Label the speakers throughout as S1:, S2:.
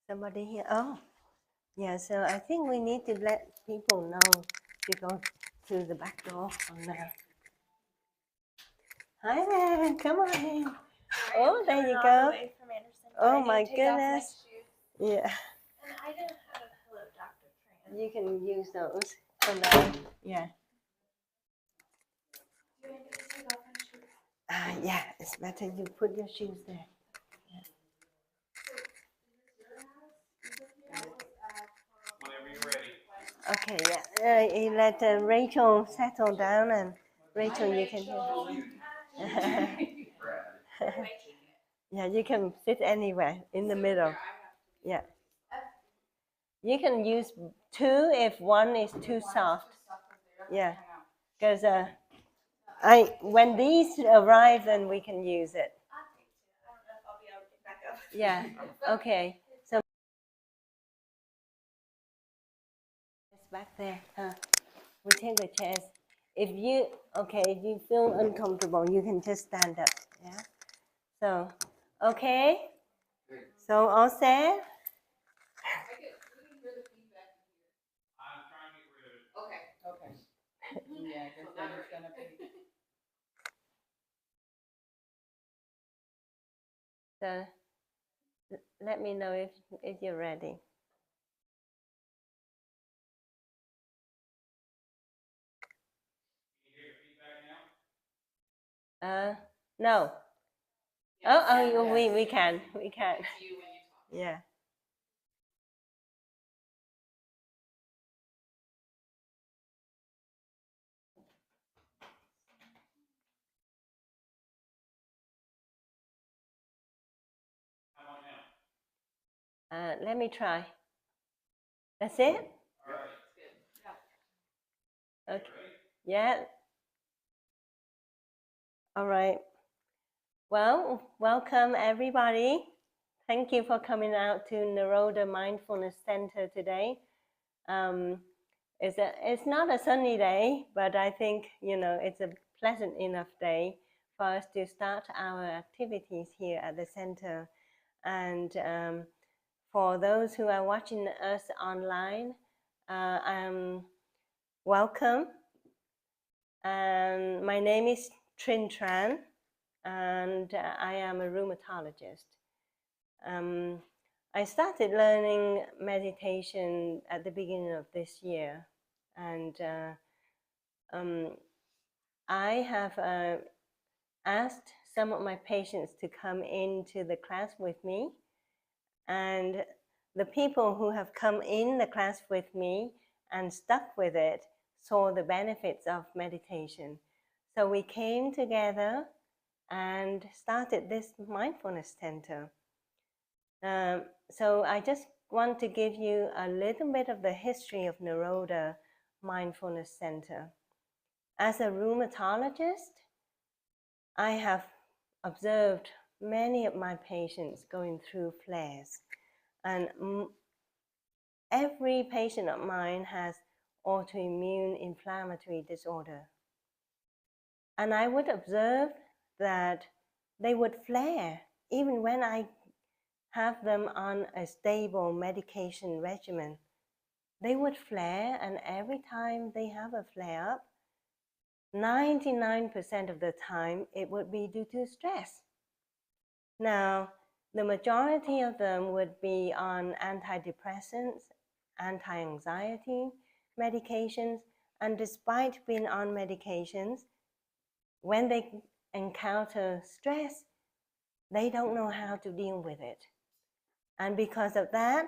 S1: Somebody here? Oh, yeah. So I think we need to let people know to go through the back door on there. Hi there. Come on in. Oh, there you go. Oh my goodness. Yeah.
S2: And I don't have a pillow, Dr. Tran.
S1: You can use those for now. Yeah.
S2: Do you want me to take off my shoes?
S1: Yeah, it's better you put your shoes there.
S2: Whenever you're ready.
S1: Okay, yeah. You let Rachel settle down, and Rachel, you can. Yeah, you can sit anywhere in the middle. Yeah. You can use two if one is too soft. Yeah, because when these arrive, then we can use it. Yeah. Okay. So it's back there. We take the chairs. If you feel uncomfortable, you can just stand up. Yeah. So, okay. So all set.
S3: Okay. Yeah, because then it's gonna be.
S1: So let me know if you're ready. No. We can. Yeah. Let me try. That's it? Okay. Yeah. All right. Well, welcome everybody. Thank you for coming out to Nirodha Mindfulness Center today. It's not a sunny day, but I think it's a pleasant enough day for us to start our activities here at the center. And for those who are watching us online, welcome. And my name is Trinh Tran, and I am a rheumatologist. I started learning meditation at the beginning of this year, and I have asked some of my patients to come into the class with me, and the people who have come in the class with me and stuck with it saw the benefits of meditation. So we came together and started this mindfulness center. So I just want to give you a little bit of the history of Nirodha Mindfulness Center. As a rheumatologist, I have observed many of my patients going through flares, and every patient of mine has autoimmune inflammatory disorder. And I would observe that they would flare even when I have them on a stable medication regimen. They would flare, and every time they have a flare up, 99% of the time it would be due to stress. Now, the majority of them would be on antidepressants, anti-anxiety medications, and despite being on medications, when they encounter stress, they don't know how to deal with it. And because of that,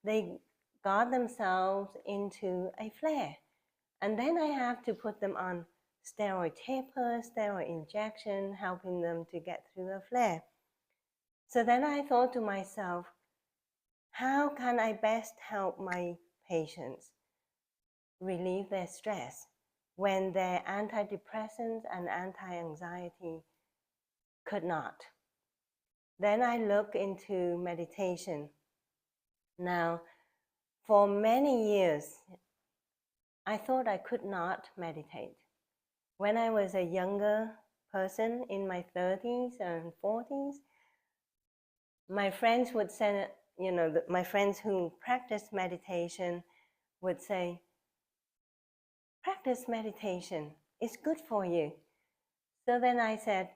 S1: they got themselves into a flare. And then I have to put them on steroid taper, steroid injection, helping them to get through a flare. So then I thought to myself, how can I best help my patients relieve their stress when their antidepressants and anti-anxiety could not? Then I look into meditation. Now, for many years, I thought I could not meditate. When I was a younger person in my 30s and 40s, my friends would say, my friends who practice meditation would say, practice meditation, it's good for you. So then I said,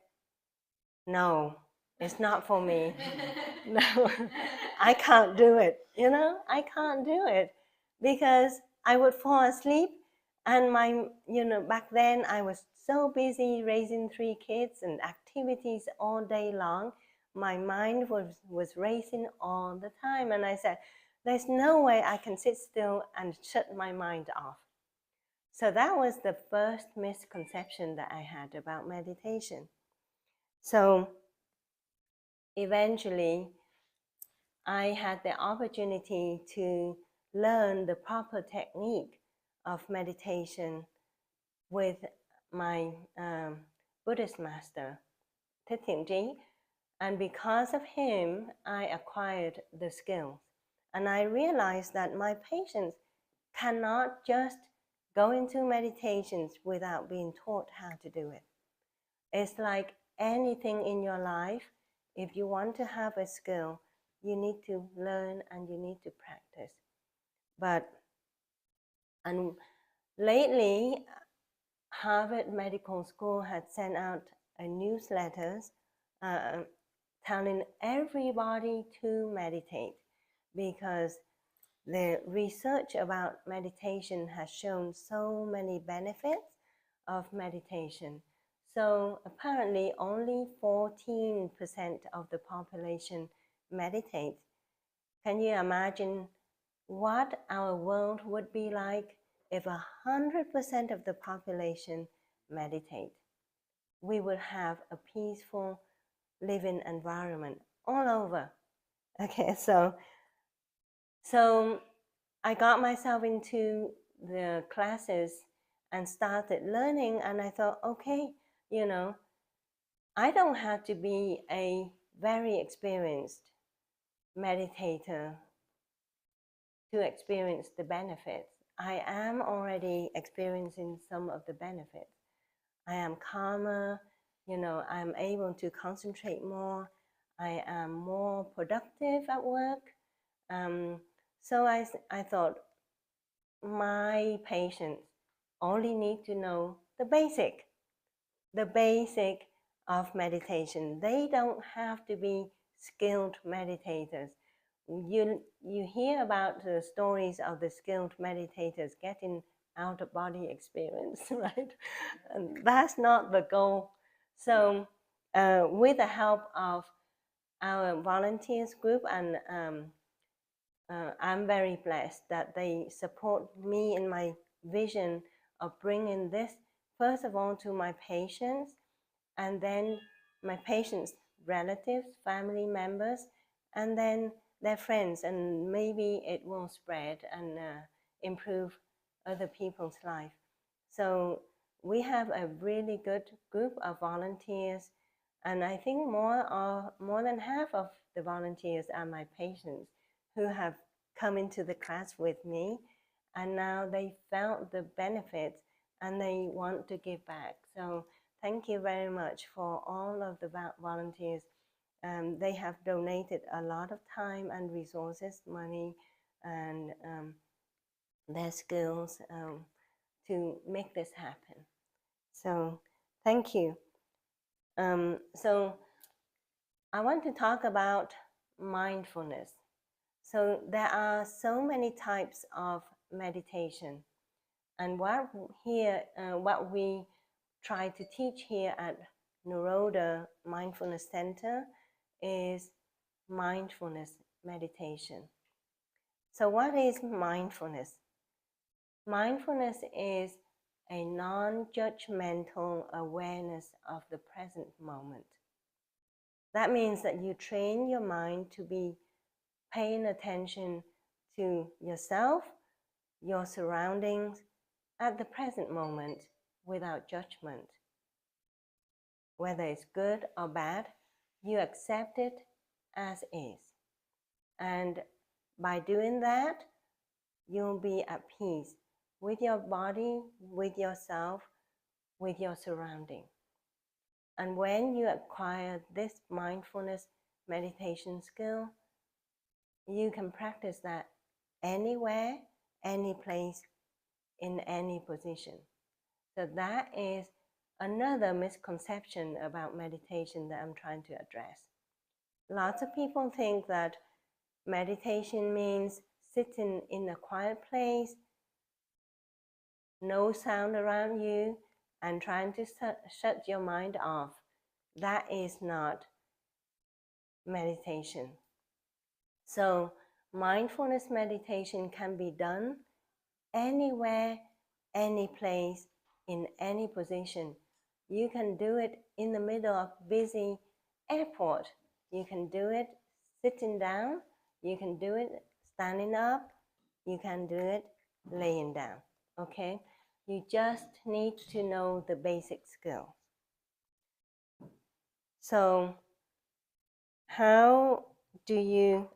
S1: no, it's not for me. No, I can't do it. I can't do it because I would fall asleep, and back then I was so busy raising 3 kids and activities all day long. My mind was racing all the time, and I said, there's no way I can sit still and shut my mind off. So that was the first misconception that I had about meditation. So eventually, I had the opportunity to learn the proper technique of meditation with my Buddhist master, Thich. And because of him, I acquired the skills. And I realized that my patients cannot just go into meditations without being taught how to do it. It's like anything in your life. If you want to have a skill, you need to learn and you need to practice. And lately, Harvard Medical School had sent out a newsletter telling everybody to meditate, because the research about meditation has shown so many benefits of meditation. So apparently only 14% of the population meditate. Can you imagine what our world would be like if 100% of the population meditate? We would have a peaceful living environment all over. Okay, so I got myself into the classes and started learning, and I thought, okay, I don't have to be a very experienced meditator to experience the benefits. I am already experiencing some of the benefits. I am calmer, I'm able to concentrate more, I am more productive at work. So I thought, my patients only need to know the basic of meditation. They don't have to be skilled meditators. You hear about the stories of the skilled meditators getting out-of-body experience, right? And that's not the goal. So with the help of our volunteers group, and I'm very blessed that they support me in my vision of bringing this, first of all, to my patients, and then my patients' relatives, family members, and then their friends, and maybe it will spread and improve other people's life. So we have a really good group of volunteers, and I think more than half of the volunteers are my patients who have come into the class with me, and now they felt the benefits and they want to give back. So thank you very much for all of the volunteers. They have donated a lot of time and resources, money, and their skills to make this happen. So thank you. So I want to talk about mindfulness. So there are so many types of meditation, and what we try to teach here at Nirodha Mindfulness Center is mindfulness meditation. So what is mindfulness? Mindfulness is a non-judgmental awareness of the present moment. That means that you train your mind to be paying attention to yourself, your surroundings at the present moment without judgment. Whether it's good or bad, you accept it as is. And by doing that, you'll be at peace with your body, with yourself, with your surrounding. And when you acquire this mindfulness meditation skill, you can practice that anywhere, any place, in any position. So that is another misconception about meditation that I'm trying to address. Lots of people think that meditation means sitting in a quiet place, no sound around you, and trying to shut your mind off. That is not meditation. So mindfulness meditation can be done anywhere, any place, in any position. You can do it in the middle of busy airport. You can do it sitting down. You can do it standing up. You can do it laying down. Okay? You just need to know the basic skills. So how do you,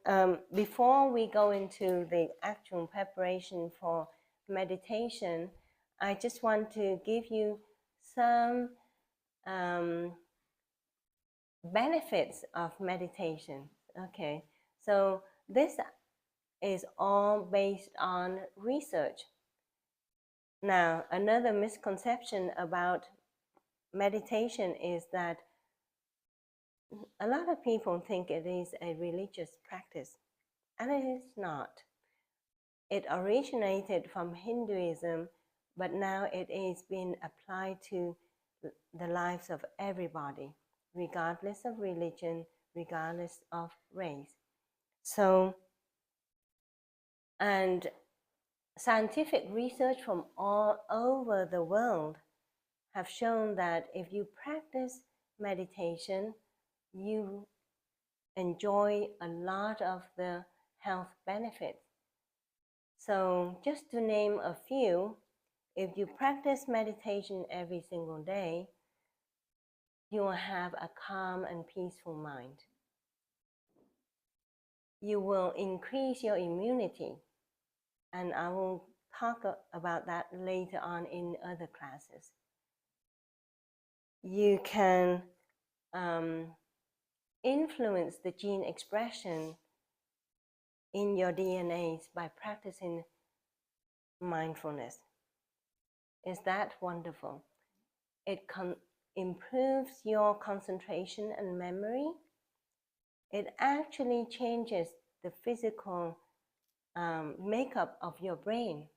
S1: before we go into the actual preparation for meditation, I just want to give you some benefits of meditation. Okay, so this is all based on research. Now, another misconception about meditation is that a lot of people think it is a religious practice, and it is not. It originated from Hinduism, but now it is being applied to the lives of everybody, regardless of religion, regardless of race. So, and scientific research from all over the world have shown that if you practice meditation, you enjoy a lot of the health benefits. So just to name a few, if you practice meditation every single day, you will have a calm and peaceful mind. You will increase your immunity, and I will talk about that later on in other classes. You can influence the gene expression in your DNAs by practicing mindfulness. Is that wonderful? It improves your concentration and memory. It actually changes the physical makeup of your brain.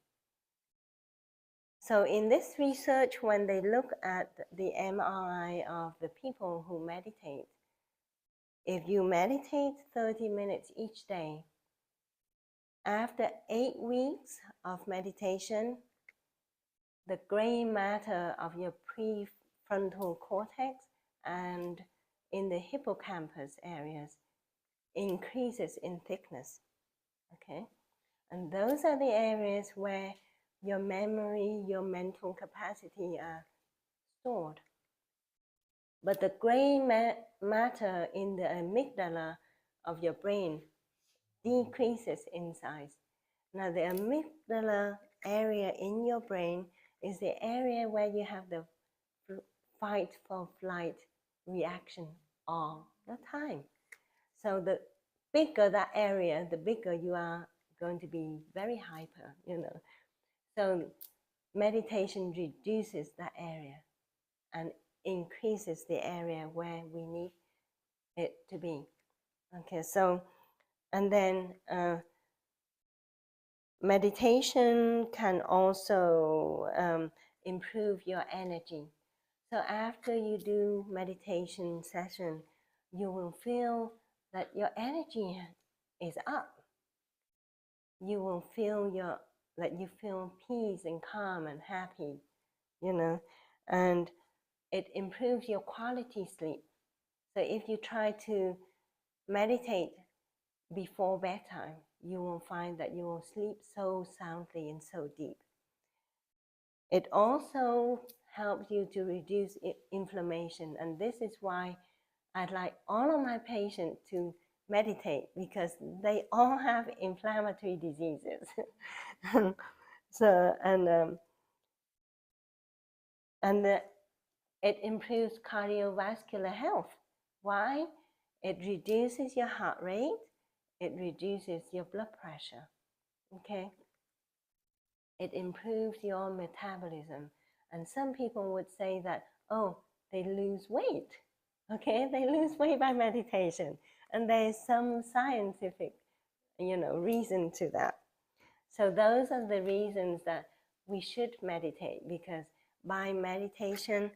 S1: So in this research, when they look at the MRI of the people who meditate, if you meditate 30 minutes each day, after 8 weeks of meditation, the gray matter of your prefrontal cortex and in the hippocampus areas increases in thickness. Okay? And those are the areas where your memory, your mental capacity are stored. But the gray matter in the amygdala of your brain decreases in size. Now, the amygdala area in your brain is the area where you have the fight for flight reaction all the time. So the bigger that area, the bigger you are going to be very hyper, So meditation reduces that area and increases the area where we need it to be. Okay, so, and then meditation can also improve your energy. So after you do meditation session, you will feel that your energy is up. You will feel that you feel peace and calm and happy, and it improves your quality sleep. So if you try to meditate before bedtime, you will find that you will sleep so soundly and so deep. It also helps you to reduce inflammation, and this is why I'd like all of my patients to meditate, because they all have inflammatory diseases. So it improves cardiovascular health. Why? It reduces your heart rate. It reduces your blood pressure. Okay? It improves your metabolism. And some people would say that, oh, they lose weight. Okay? They lose weight by meditation. And there's some scientific, reason to that. So those are the reasons that we should meditate, because by meditation,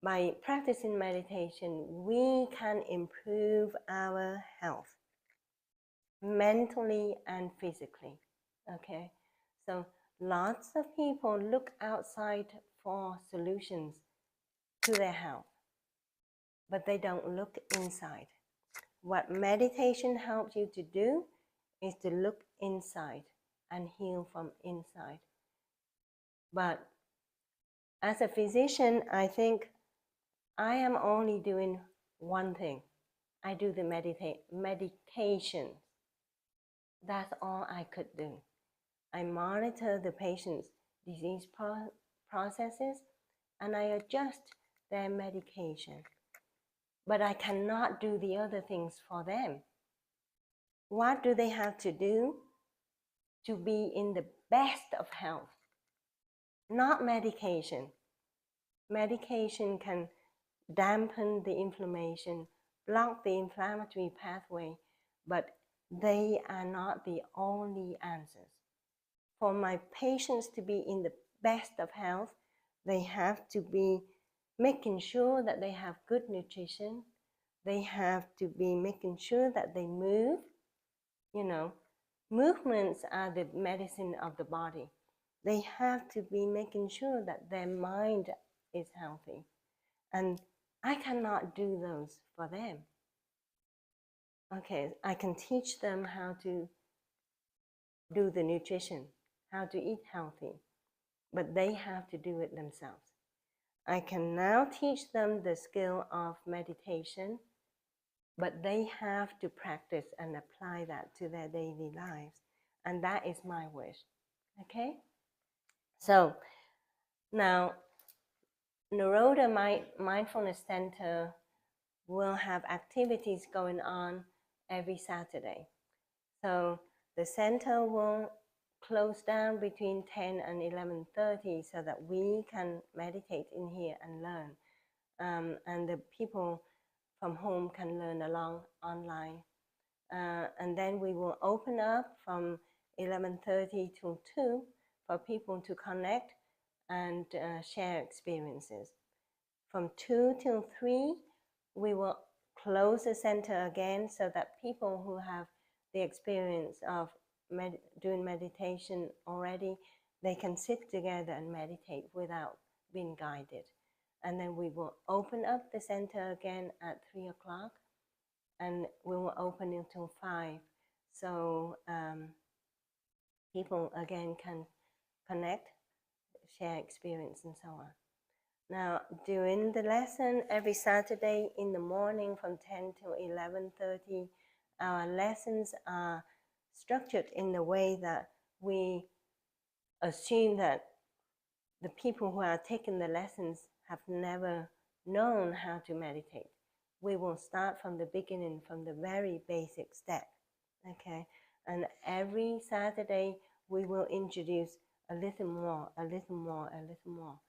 S1: by practicing meditation, we can improve our health mentally and physically. Okay? So lots of people look outside for solutions to their health, but they don't look inside. What meditation helps you to do is to look inside and heal from inside. But as a physician, I think I am only doing one thing. I do the medication. That's all I could do. I monitor the patient's disease processes and I adjust their medication. But I cannot do the other things for them. What do they have to do to be in the best of health? Not medication. Medication can dampen the inflammation, block the inflammatory pathway, but they are not the only answers. For my patients to be in the best of health, they have to be making sure that they have good nutrition. They have to be making sure that they move. Movements are the medicine of the body. They have to be making sure that their mind is healthy. And I cannot do those for them. Okay, I can teach them how to do the nutrition, how to eat healthy, but they have to do it themselves. I can now teach them the skill of meditation, but they have to practice and apply that to their daily lives. And that is my wish. Okay? So now, Nirodha Mindfulness Center will have activities going on every Saturday. So the center will close down between 10 and 11:30 so that we can meditate in here and learn. And the people from home can learn along online. And then we will open up from 11:30 till 2 for people to connect and share experiences. From 2 till 3, we will close the center again so that people who have the experience of doing meditation already, they can sit together and meditate without being guided. And then we will open up the center again at 3 o'clock, and we will open until 5. So people again can connect, share experience, and so on. Now, during the lesson, every Saturday in the morning from 10 to 11:30, our lessons are structured in the way that we assume that the people who are taking the lessons have never known how to meditate. We will start from the beginning, from the very basic step, okay? And every Saturday, we will introduce a little more, a little more, a little more.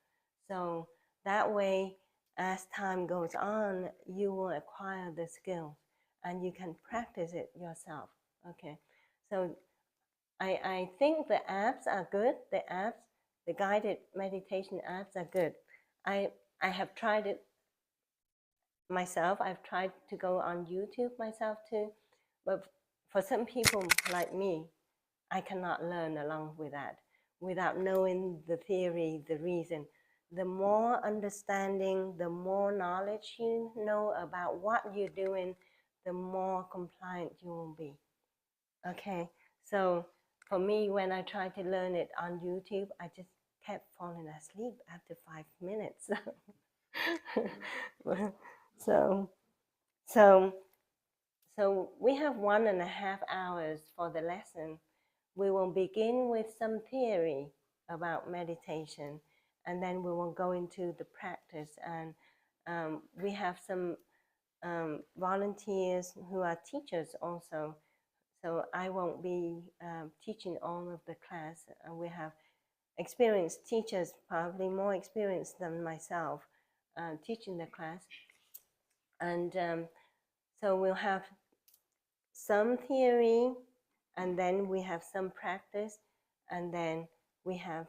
S1: So that way, as time goes on, you will acquire the skills and you can practice it yourself, okay? So I think the apps are good. The guided meditation apps are good. I have tried it myself. I've tried to go on YouTube myself too. But for some people like me, I cannot learn along with that without knowing the theory, the reason. The more understanding, the more knowledge you know about what you're doing, the more compliant you will be. Okay, so for me, when I tried to learn it on YouTube, I just kept falling asleep after 5 minutes. So we have 1.5 hours for the lesson. We will begin with some theory about meditation, and then we will go into the practice. And we have some volunteers who are teachers also. So I won't be teaching all of the class. We have experienced teachers, probably more experienced than myself, teaching the class. And so we'll have some theory, and then we have some practice, and then we have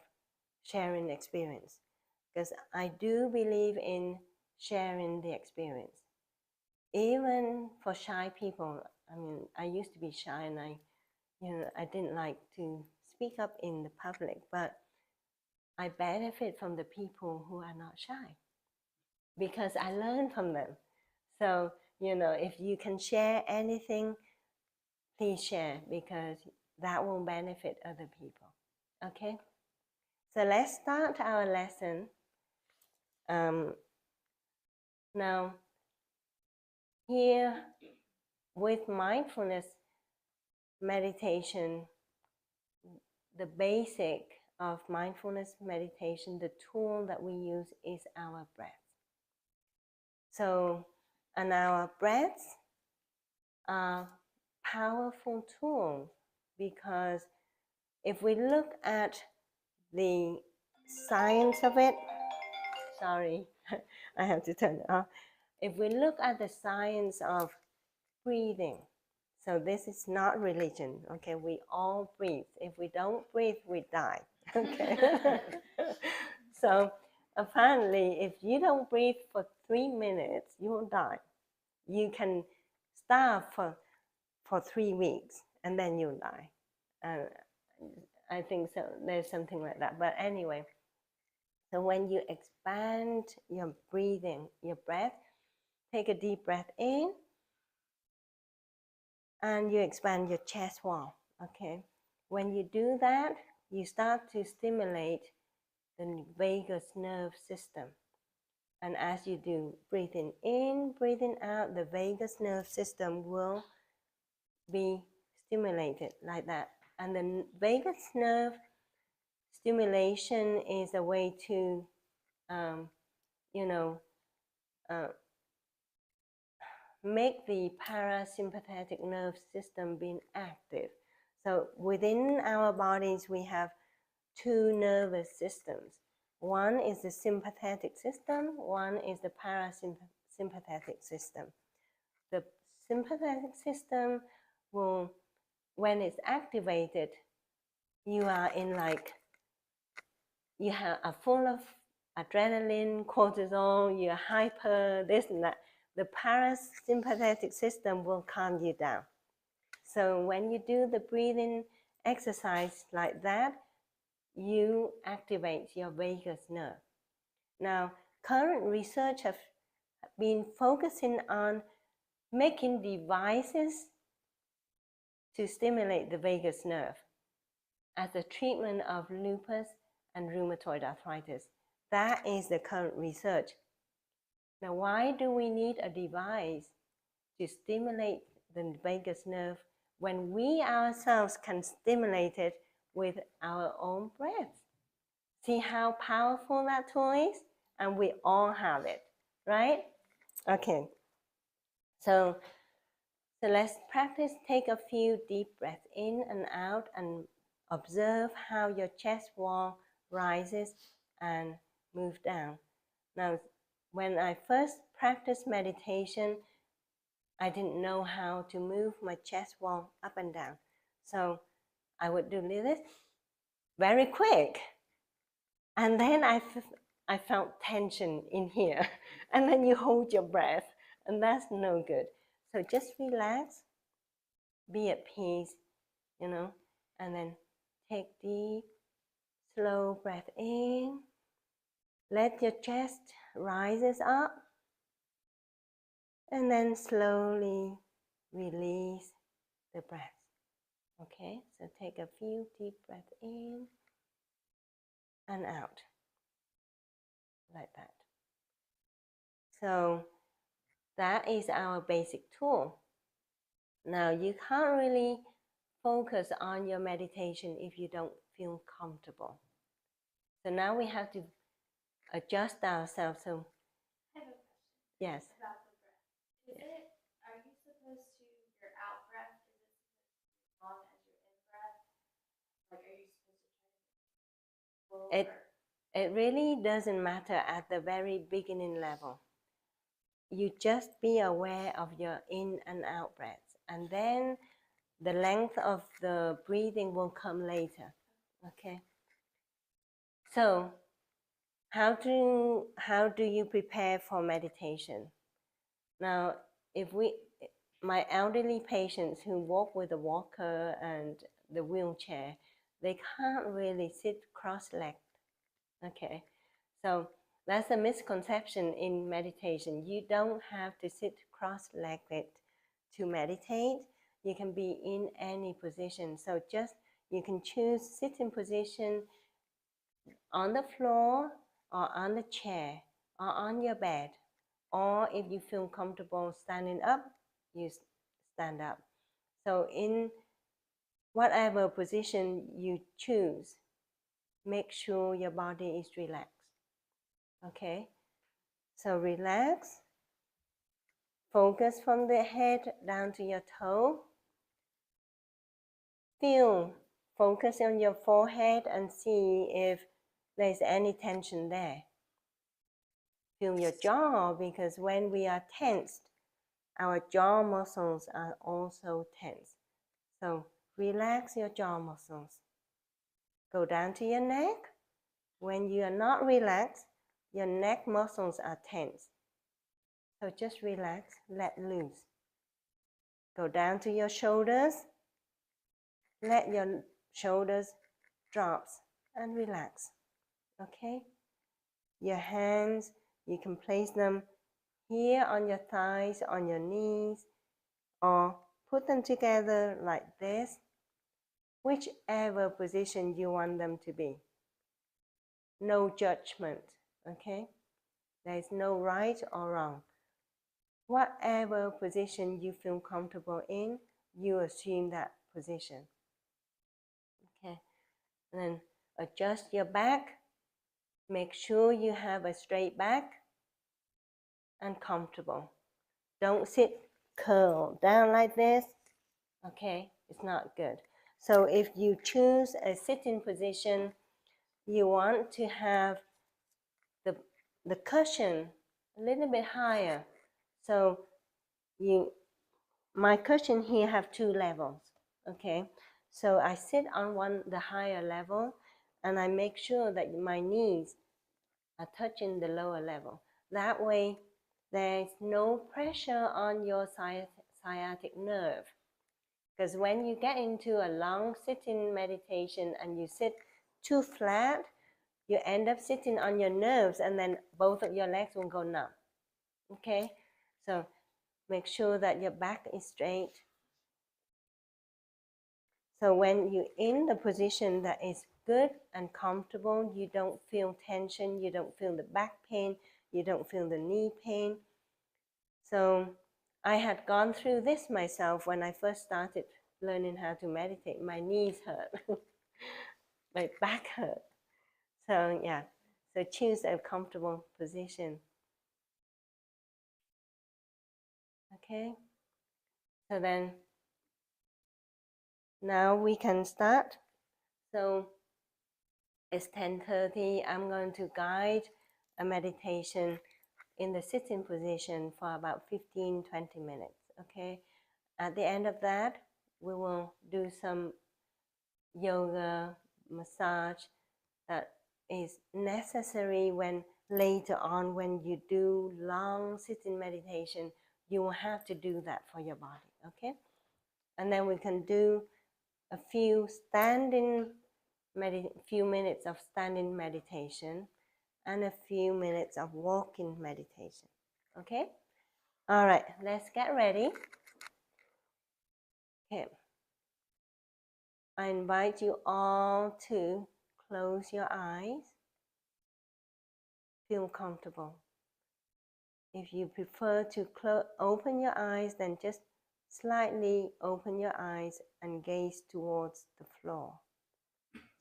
S1: sharing experience. Because I do believe in sharing the experience. Even for shy people, I mean, I used to be shy and I didn't like to speak up in the public, but I benefit from the people who are not shy because I learn from them. So, if you can share anything, please share because that will benefit other people. Okay? So let's start our lesson. Now, here with mindfulness meditation, the basic of mindfulness meditation, the tool that we use is our breath. So, and our breaths are powerful tools because if we look at the science of it, sorry, I have to turn it off. If we look at the science of breathing, so this is not religion, okay? We all breathe. If we don't breathe, we die, okay? So apparently, if you don't breathe for 3 minutes, you will die. You can starve for 3 weeks, and then you'll die. I think so. There's something like that. But anyway, so when you expand your breathing, your breath, take a deep breath in, and you expand your chest wall, okay? When you do that, you start to stimulate the vagus nerve system. And as you do breathing in, breathing out, the vagus nerve system will be stimulated like that. And the vagus nerve stimulation is a way to, make the parasympathetic nerve system being active. So within our bodies, we have 2 nervous systems. One is the sympathetic system, one is the parasympathetic system. The sympathetic system will, when it's activated, you are are full of adrenaline, cortisol, you're hyper, this and that. The parasympathetic system will calm you down. So when you do the breathing exercise like that, you activate your vagus nerve. Now, current research have been focusing on making devices to stimulate the vagus nerve as a treatment of lupus and rheumatoid arthritis. That is the current research. Now, why do we need a device to stimulate the vagus nerve when we ourselves can stimulate it with our own breath? See how powerful that tool is? And we all have it, right? Okay. So let's practice. Take a few deep breaths in and out and observe how your chest wall rises and moves down. Now, when I first practiced meditation, I didn't know how to move my chest wall up and down. So I would do this very quick. And then I felt tension in here. And then you hold your breath, and that's no good. So just relax, be at peace, and then take deep, slow breath in. Let your chest rises up, and then slowly release the breath. Okay, so take a few deep breaths in and out, like that. So that is our basic tool. Now, you can't really focus on your meditation if you don't feel comfortable. So now we have to adjust ourselves. So,
S2: I have a question
S1: yes.
S2: about the breath. Is it opposed to your out breath? Is it as long as your in breath? Like, are you supposed to try to
S1: It really doesn't matter at the very beginning level. You just be aware of your in and out breaths, and then the length of the breathing will come later. Okay. So, how do you prepare for meditation? Now, my elderly patients who walk with a walker and the wheelchair, they can't really sit cross-legged. Okay, so that's a misconception in meditation. You don't have to sit cross-legged to meditate. You can be in any position. So just you can choose sitting position on the floor or on the chair or on your bed. Or if you feel comfortable standing up, you stand up. So in whatever position you choose, make sure your body is relaxed. Okay, so relax. Focus from the head down to your toe. Focus on your forehead and see if there's any tension there. Feel your jaw, because when we are tensed, our jaw muscles are also tense. So relax your jaw muscles. Go down to your neck. When you are not relaxed, your neck muscles are tense. So just relax, let loose. Go down to your shoulders. Let your shoulders drop and relax. Okay? Your hands, you can place them here on your thighs, on your knees, or put them together like this, whichever position you want them to be. No judgment, okay? There's no right or wrong. Whatever position you feel comfortable in, you assume that position. Okay, and then adjust your back. Make sure you have a straight back and comfortable. Don't sit curled down like this. Okay, it's not good. So if you choose a sitting position, you want to have the cushion a little bit higher. So my cushion here have 2 levels. Okay, so I sit on the higher level, and I make sure that my knees are touching the lower level. That way, there's no pressure on your sciatic nerve. Because when you get into a long sitting meditation and you sit too flat, you end up sitting on your nerves, and then both of your legs will go numb. Okay, so make sure that your back is straight. So when you're in the position that is good and comfortable, you don't feel tension, you don't feel the back pain, you don't feel the knee pain. So I had gone through this myself when I first started learning how to meditate. My knees hurt, my back hurt. So yeah, so choose a comfortable position. Okay, so then now we can start. So it's 10:30. I'm going to guide a meditation in the sitting position for about 15-20 minutes. Okay, at the end of that, we will do some yoga massage that is necessary when later on, when you do long sitting meditation, you will have to do that for your body. Okay, and then we can do a few minutes of standing meditation and a few minutes of walking meditation. Okay, all right, let's get ready. Okay, I invite you all to close your eyes. Feel comfortable. If you prefer to open your eyes, then just slightly open your eyes and gaze towards the floor,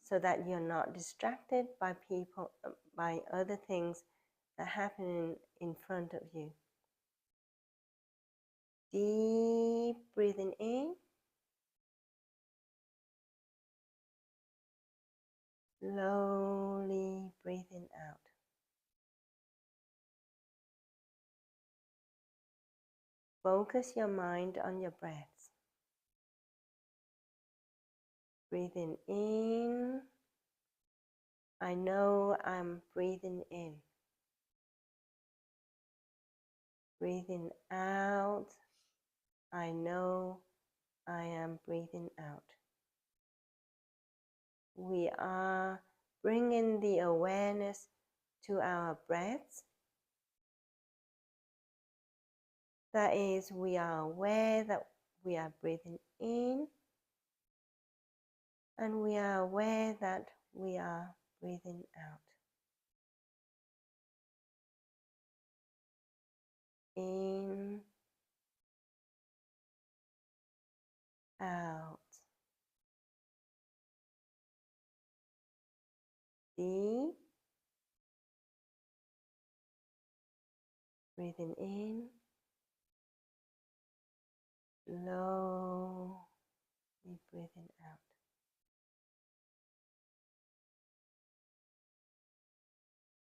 S1: so that you're not distracted by people, by other things that happen in front of you. Deep breathing in. Slowly breathing out. Focus your mind on your breaths. Breathing in. I know I'm breathing in. Breathing out. I know I am breathing out. We are bringing the awareness to our breaths. That is, we are aware that we are breathing in, and we are aware that we are breathing out. In, out. Deep. Breathing in. Slowly breathing out.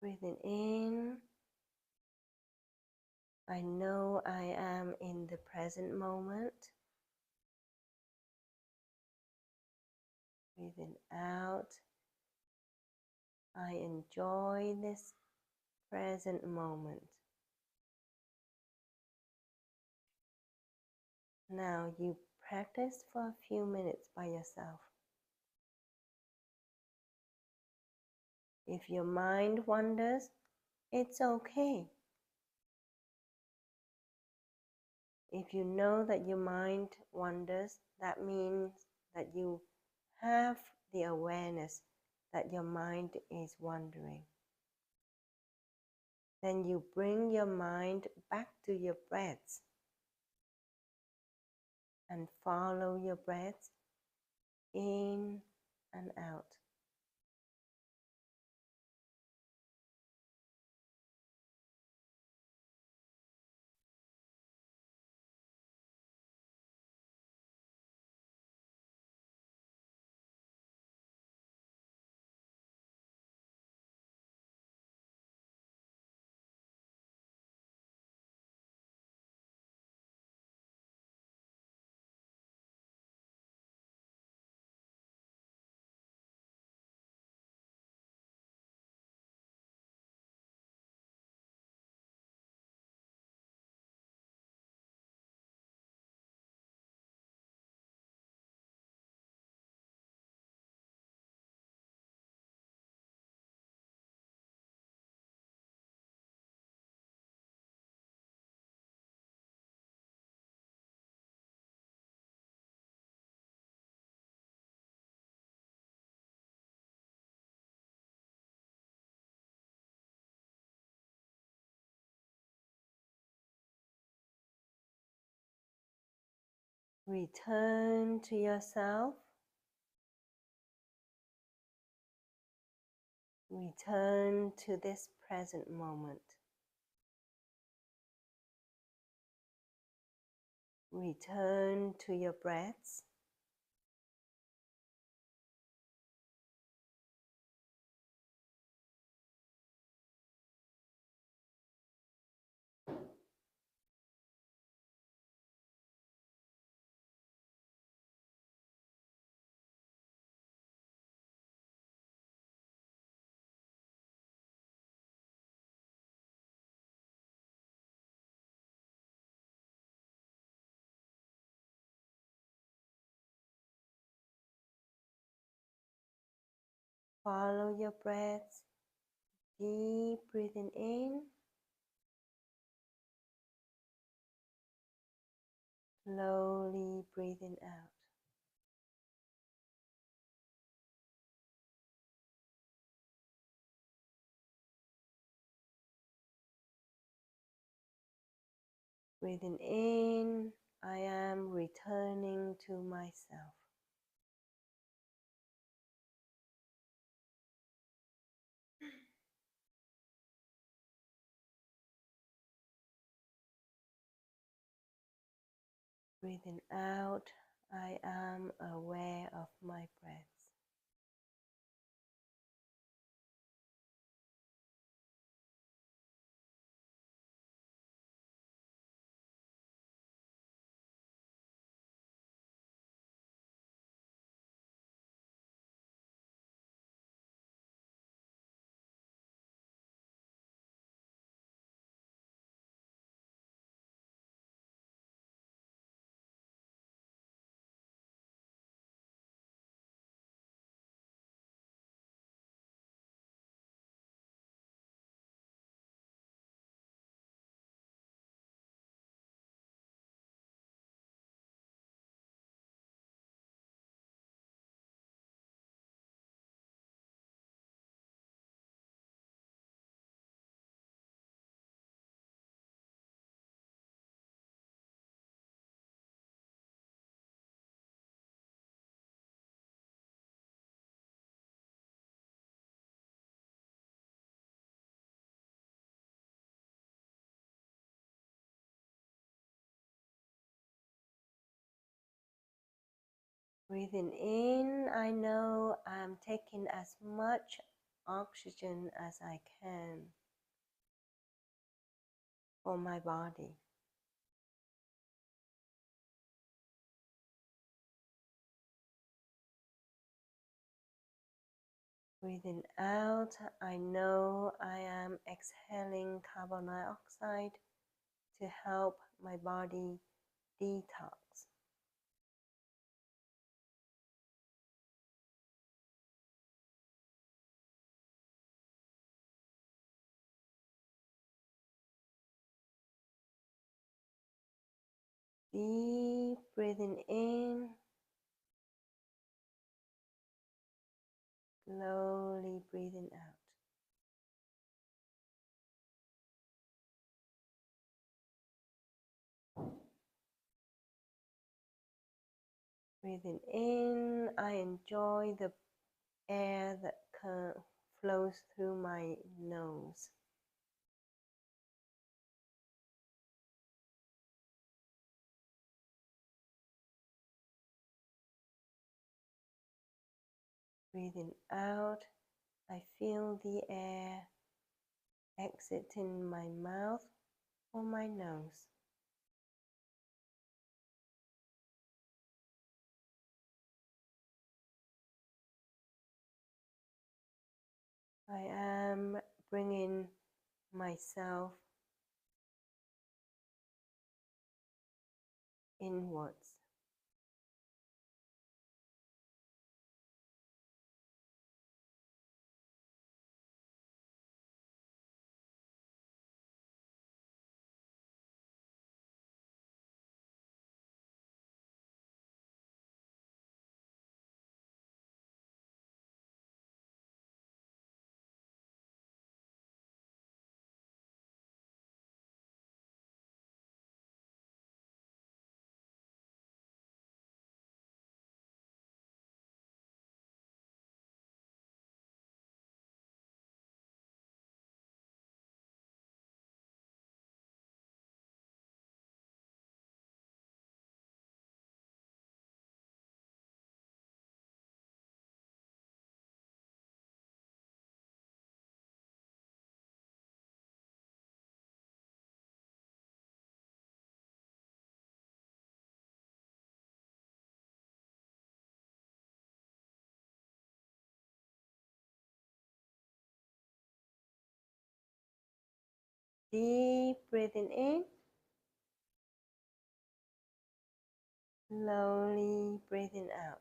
S1: Breathing in. I know I am in the present moment. Breathing out. I enjoy this present moment. Now you practice for a few minutes by yourself. If your mind wanders, it's okay. If you know that your mind wanders, that means that you have the awareness that your mind is wandering. Then you bring your mind back to your breaths and follow your breaths in and out. Return to yourself. Return to this present moment. Return to your breaths. Follow your breaths. Deep breathing in. Slowly breathing out. Breathing in, I am returning to myself. Breathing out, I am aware of my breath. Breathing in, I know I'm taking as much oxygen as I can for my body. Breathing out, I know I am exhaling carbon dioxide to help my body detox. Deep breathing in, slowly breathing out. Breathing in, I enjoy the air that flows through my nose. Breathing out, I feel the air exiting my mouth or my nose. I am bringing myself inwards. Deep breathing in, slowly breathing out.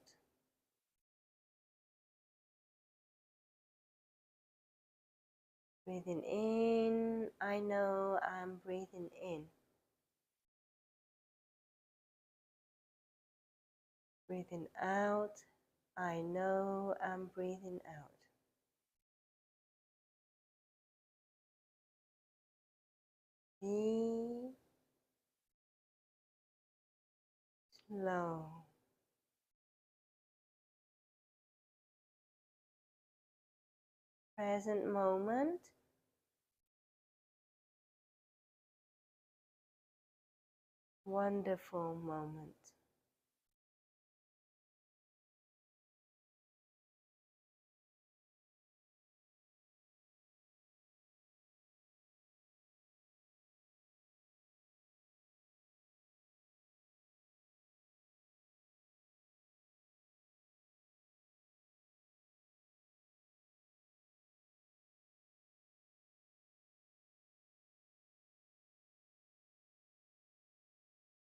S1: Breathing in, I know I'm breathing in. Breathing out, I know I'm breathing out. Deep, slow. Present moment. wonderful moment.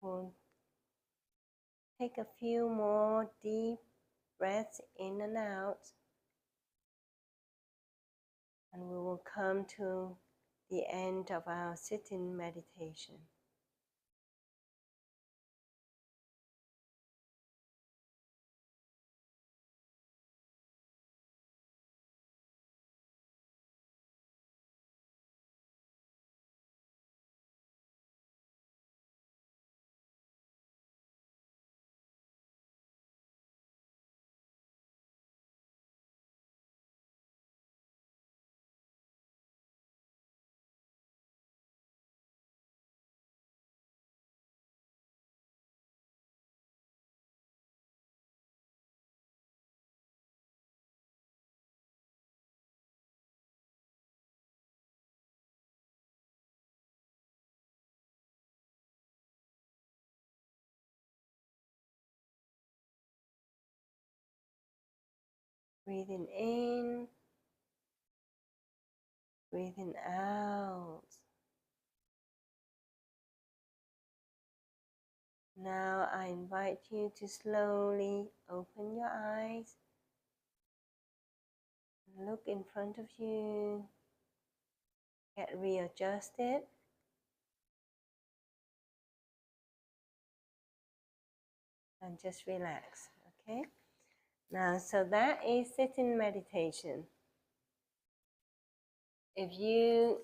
S1: We'll take a few more deep breaths in and out, and we will come to the end of our sitting meditation. Breathing in, breathing out. Now I invite you to slowly open your eyes and look in front of you. Get readjusted. And just relax, okay? Now, so that is sitting meditation. If you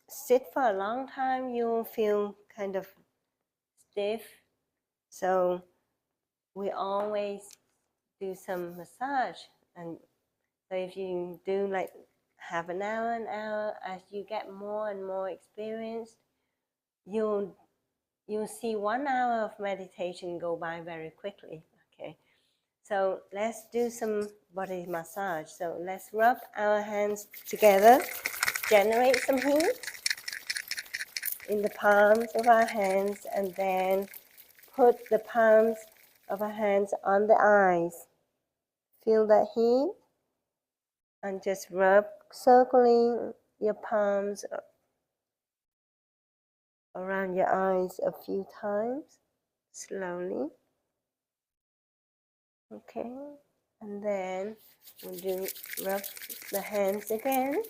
S1: sit for a long time, you'll feel kind of stiff. So we always do some massage. And so if you do like half an hour, as you get more and more experienced, you'll see 1 hour of meditation go by very quickly, okay? So let's do some body massage. So let's rub our hands together, generate some heat in the palms of our hands, and then put the palms of our hands on the eyes. Feel that heat and just rub, circling your palms around your eyes a few times, slowly. Okay, and then we'll rub the hands again,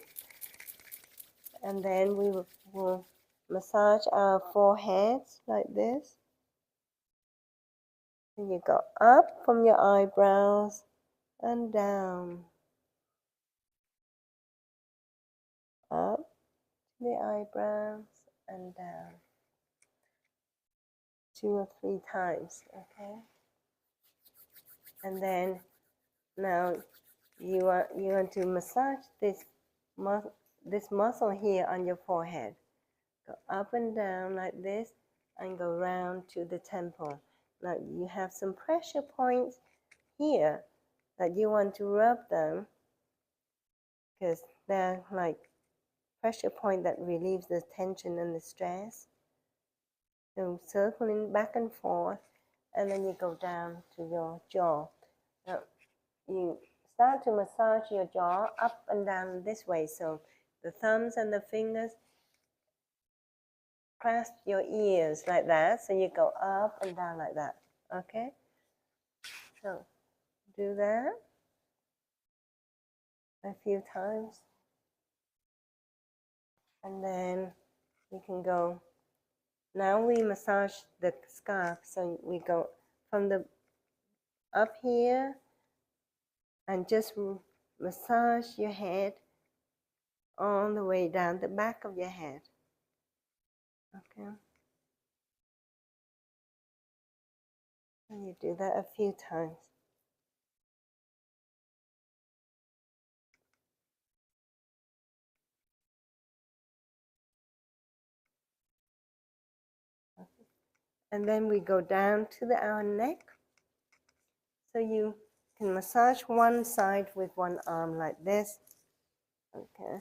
S1: and then we will massage our foreheads like this. And you go up from your eyebrows and down, up to the eyebrows and down, 2 or 3 times, okay? And then now you want to massage this muscle here on your forehead. Go up and down like this and go round to the temple. Now you have some pressure points here that you want to rub them because they're like pressure point that relieves the tension and the stress. So circling back and forth, and then you go down to your jaw. Now you start to massage your jaw up and down this way. So the thumbs and the fingers clasp your ears like that. So you go up and down like that. Okay? So do that a few times. And then you can go. Now we massage the scalp. So we go from the up here and just massage your head all the way down the back of your head. Okay? And you do that a few times. And then we go down to our neck. So you can massage one side with one arm like this. Okay.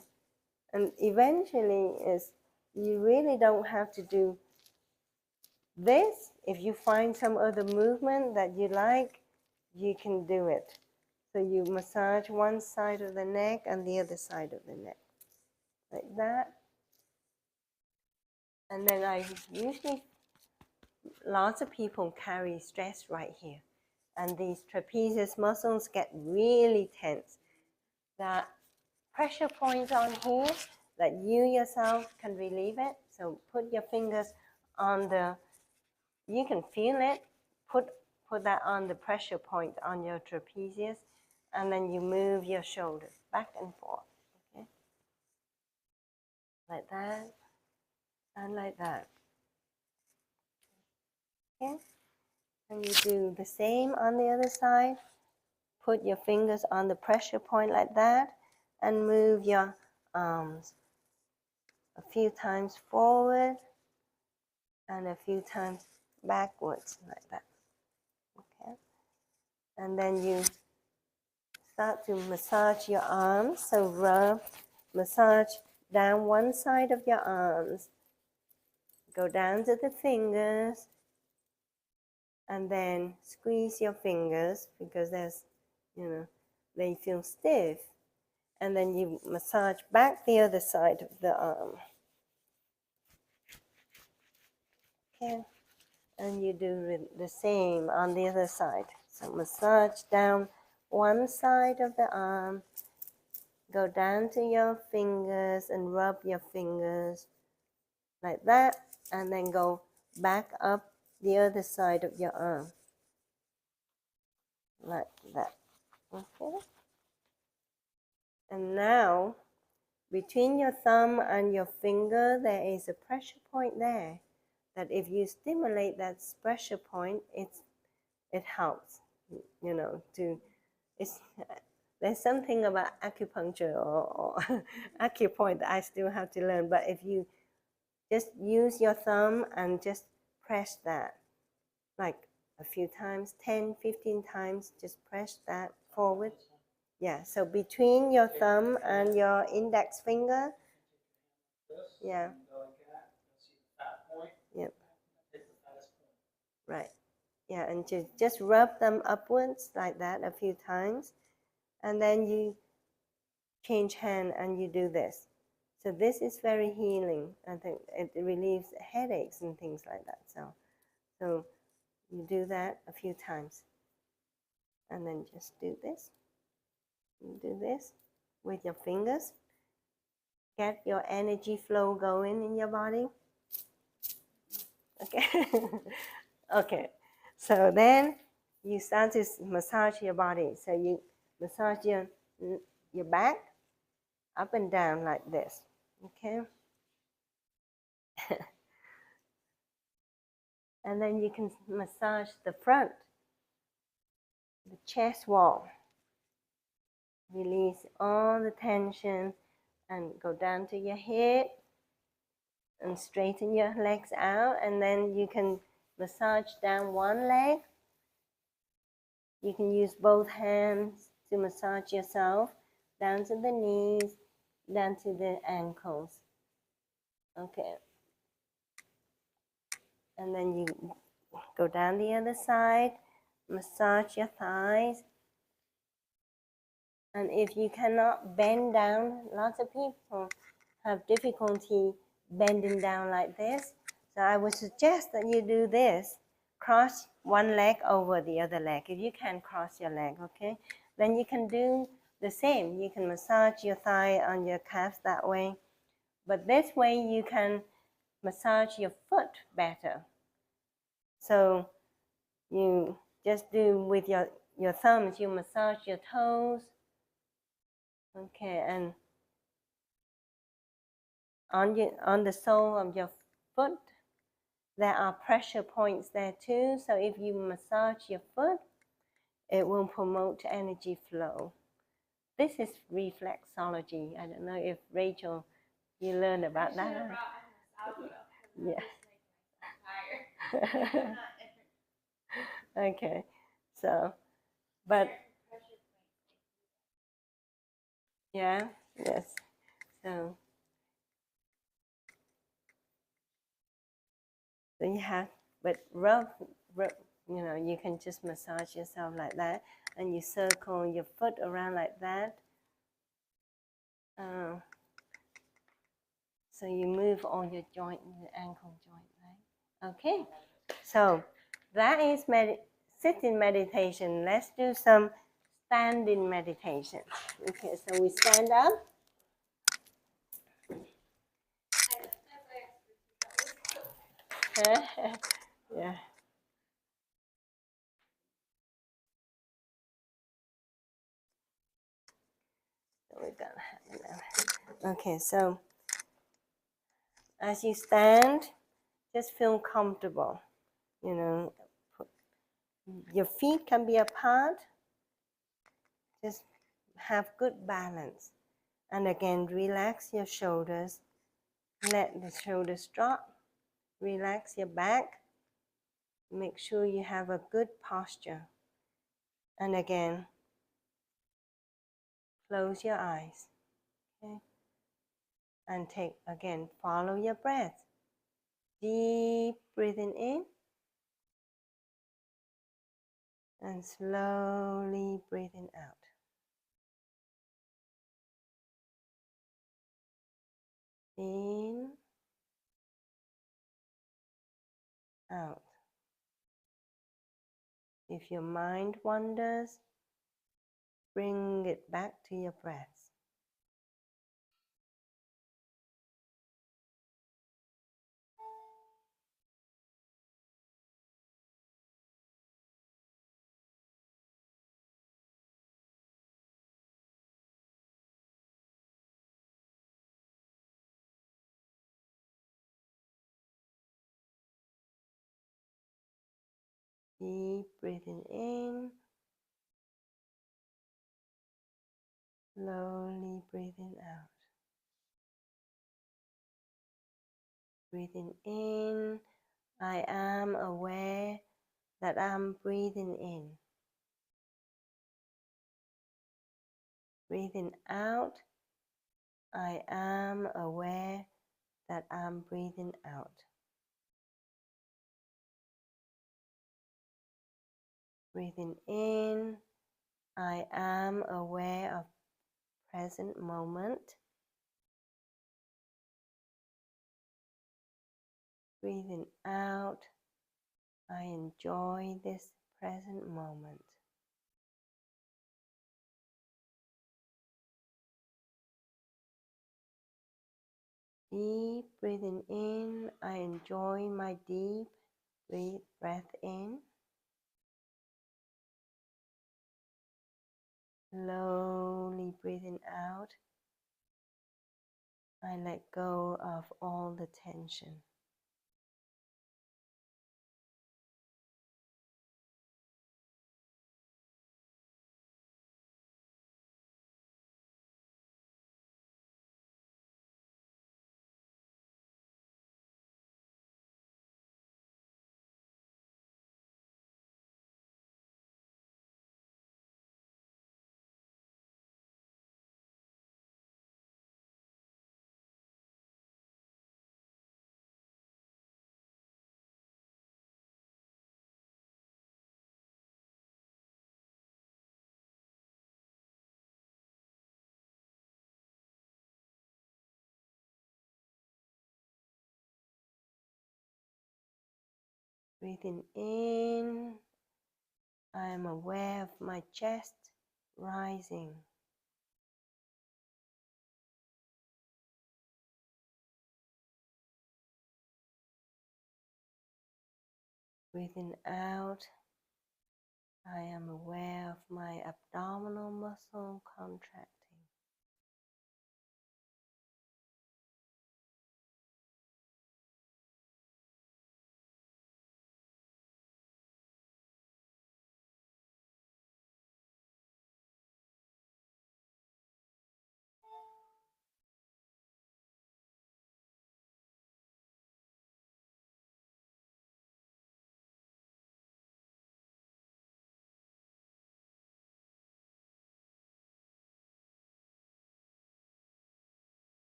S1: And eventually you really don't have to do this. If you find some other movement that you like, you can do it. So you massage one side of the neck and the other side of the neck, like that. And then lots of people carry stress right here. And these trapezius muscles get really tense. That pressure point on here, that you yourself can relieve it. So put your fingers on you can feel it. Put that on the pressure point on your trapezius, and then you move your shoulders back and forth, okay? Like that, and like that, okay? And you do the same on the other side. Put your fingers on the pressure point like that, and move your arms a few times forward, and a few times backwards, like that, okay? And then you start to massage your arms. So massage down one side of your arms. Go down to the fingers. And then squeeze your fingers because they feel stiff. And then you massage back the other side of the arm. Okay. And you do the same on the other side. So massage down one side of the arm. Go down to your fingers and rub your fingers like that, and then go back up the other side of your arm like that. Okay. And now between your thumb and your finger there is a pressure point there that if you stimulate that pressure point, it helps, there's something about acupuncture or acupoint that I still have to learn, but if you just use your thumb and just press that like a few times, 10, 15 times, just press that forward. Yeah, so between your thumb and your index finger. Yeah. Yep. Right. Yeah, and just rub them upwards like that a few times. And then you change hand and you do this. So this is very healing. I think it relieves headaches and things like that. So you do that a few times. And then just do this. You do this with your fingers. Get your energy flow going in your body. Okay. Okay. So then you start to massage your body. So you massage your back up and down like this. Okay. And then you can massage the front, the chest wall. Release all the tension and go down to your hip and straighten your legs out. And then you can massage down one leg. You can use both hands to massage yourself down to the knees, down to the ankles. Okay. And then you go down the other side, massage your thighs. And if you cannot bend down, lots of people have difficulty bending down like this. So I would suggest that you do this. Cross one leg over the other leg. If you can cross your leg, okay? Then you can do the same. You can massage your thigh on your calves that way. But this way you can massage your foot better. So you just do with your thumbs, you massage your toes. Okay, and on the sole of your foot, there are pressure points there too. So if you massage your foot, it will promote energy flow. This is reflexology. I don't know if Rachel, you learned about that. Yeah. Okay, so, but yeah, yes. So you have, but rub, you can just massage yourself like that, and you circle your foot around like that. So you move all your joint, your ankle joint, right? Okay, so that is sitting meditation. Let's do some standing meditation. Okay, so we stand up. Yeah. So we're gonna have it now. Okay, so as you stand, just feel comfortable. You know, your feet can be apart. Just have good balance. And again, relax your shoulders. Let the shoulders drop. Relax your back. Make sure you have a good posture. And again, close your eyes. Okay? And follow your breath. Deep breathing in. And slowly breathing out. In, out. If your mind wanders, bring it back to your breath. Deep breathing in, slowly breathing out. Breathing in, I am aware that I'm breathing in. Breathing out, I am aware that I'm breathing out. Breathing in, I am aware of present moment. Breathing out, I enjoy this present moment. Deep breathing in, I enjoy my deep breath in. Slowly breathing out, I let go of all the tension. Breathing in, I am aware of my chest rising. Breathing out, I am aware of my abdominal muscle contracting.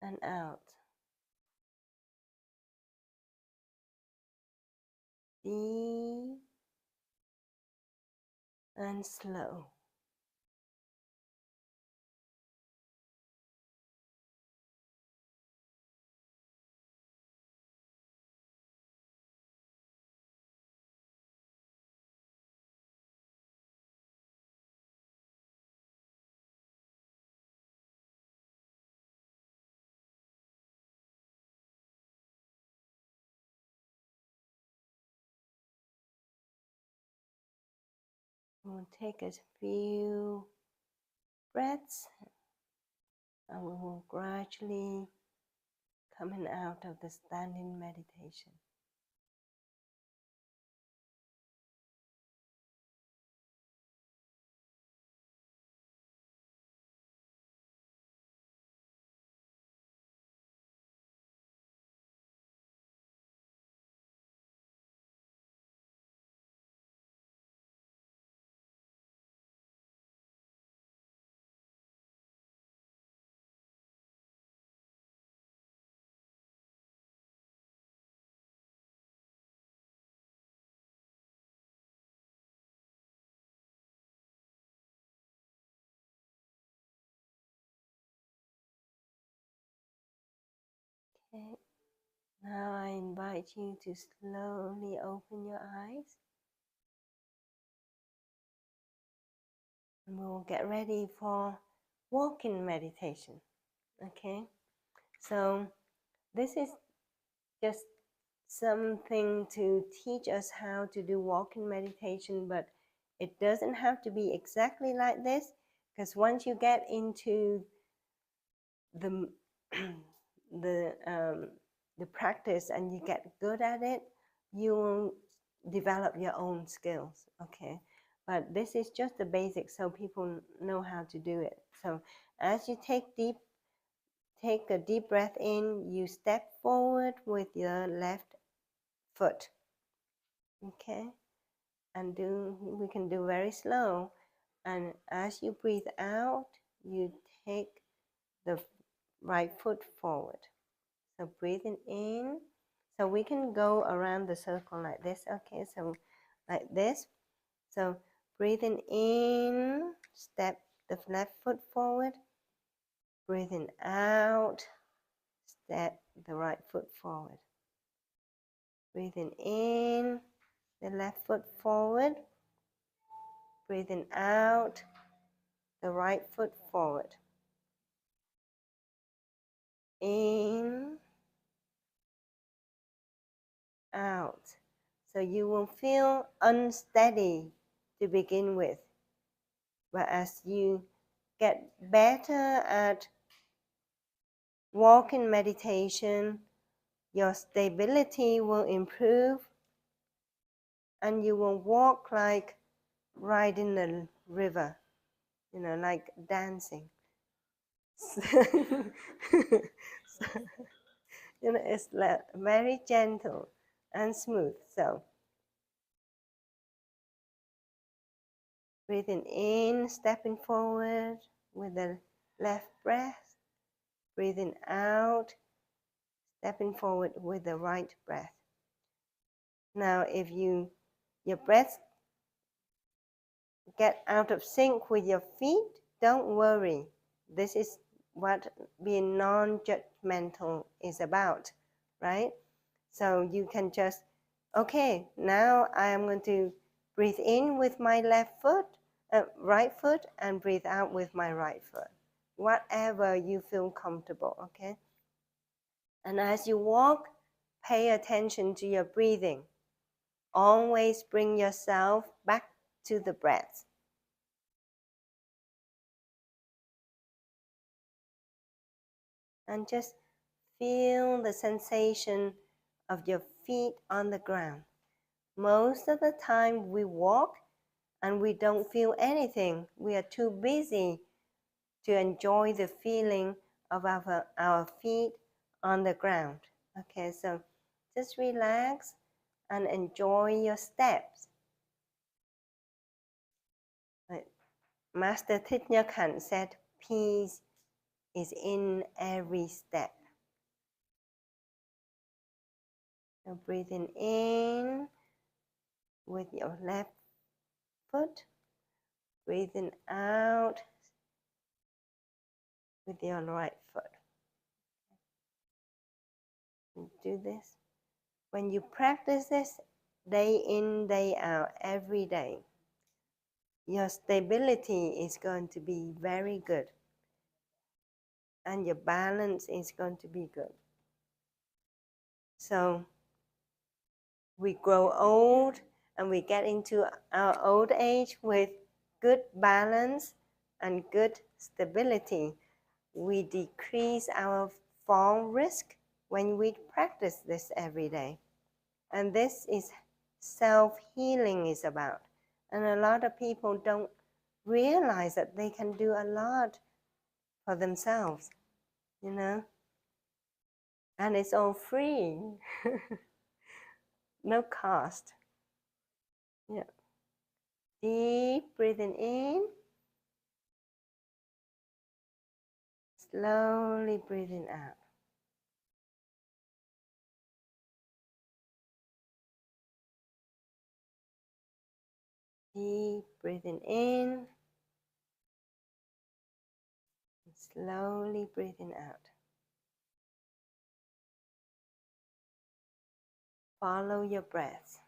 S1: and out. Deep and slow. We'll take a few breaths and we will gradually coming out of the standing meditation. Okay. Now I invite you to slowly open your eyes. And we'll get ready for walking meditation. Okay? So this is just something to teach us how to do walking meditation, but it doesn't have to be exactly like this, because once you get into the the practice and you get good at it, you will develop your own skills. Okay, but this is just the basics so people know how to do it. So as you take a deep breath in, you step forward with your left foot. Okay, and we can do very slow, and as you breathe out, you take the right foot forward. So breathing in, so we can go around the circle like this. Okay, so like this. So breathing in, step the left foot forward. Breathing out, step the right foot forward. Breathing in, the left foot forward. Breathing out, the right foot forward. In, out. So you will feel unsteady to begin with. But as you get better at walking meditation, your stability will improve and you will walk like riding the river, like dancing. It's very gentle and smooth. So breathing in, stepping forward with the left breath. Breathing out, stepping forward with the right breath. Now, if your breath get out of sync with your feet, don't worry. This is what being non-judgmental is about, right? So you can just, okay, now I am going to breathe in with my right foot, and breathe out with my right foot. Whatever you feel comfortable, okay? And as you walk, pay attention to your breathing. Always bring yourself back to the breath. And just feel the sensation of your feet on the ground. Most of the time we walk and we don't feel anything. We are too busy to enjoy the feeling of our feet on the ground. Okay, so just relax and enjoy your steps. Master Thich Nhat Hanh said, peace is in every step. So breathing in with your left foot, breathing out with your right foot. You do this. When you practice this day in, day out, every day, your stability is going to be very good. And your balance is going to be good. So we grow old and we get into our old age with good balance and good stability. We decrease our fall risk when we practice this every day. And this is self-healing is about. And a lot of people don't realize that they can do a lot for themselves, you know. And it's all free. No cost. Yeah. Deep breathing in. Slowly breathing out. Deep breathing in. Slowly breathing out. Follow your breath.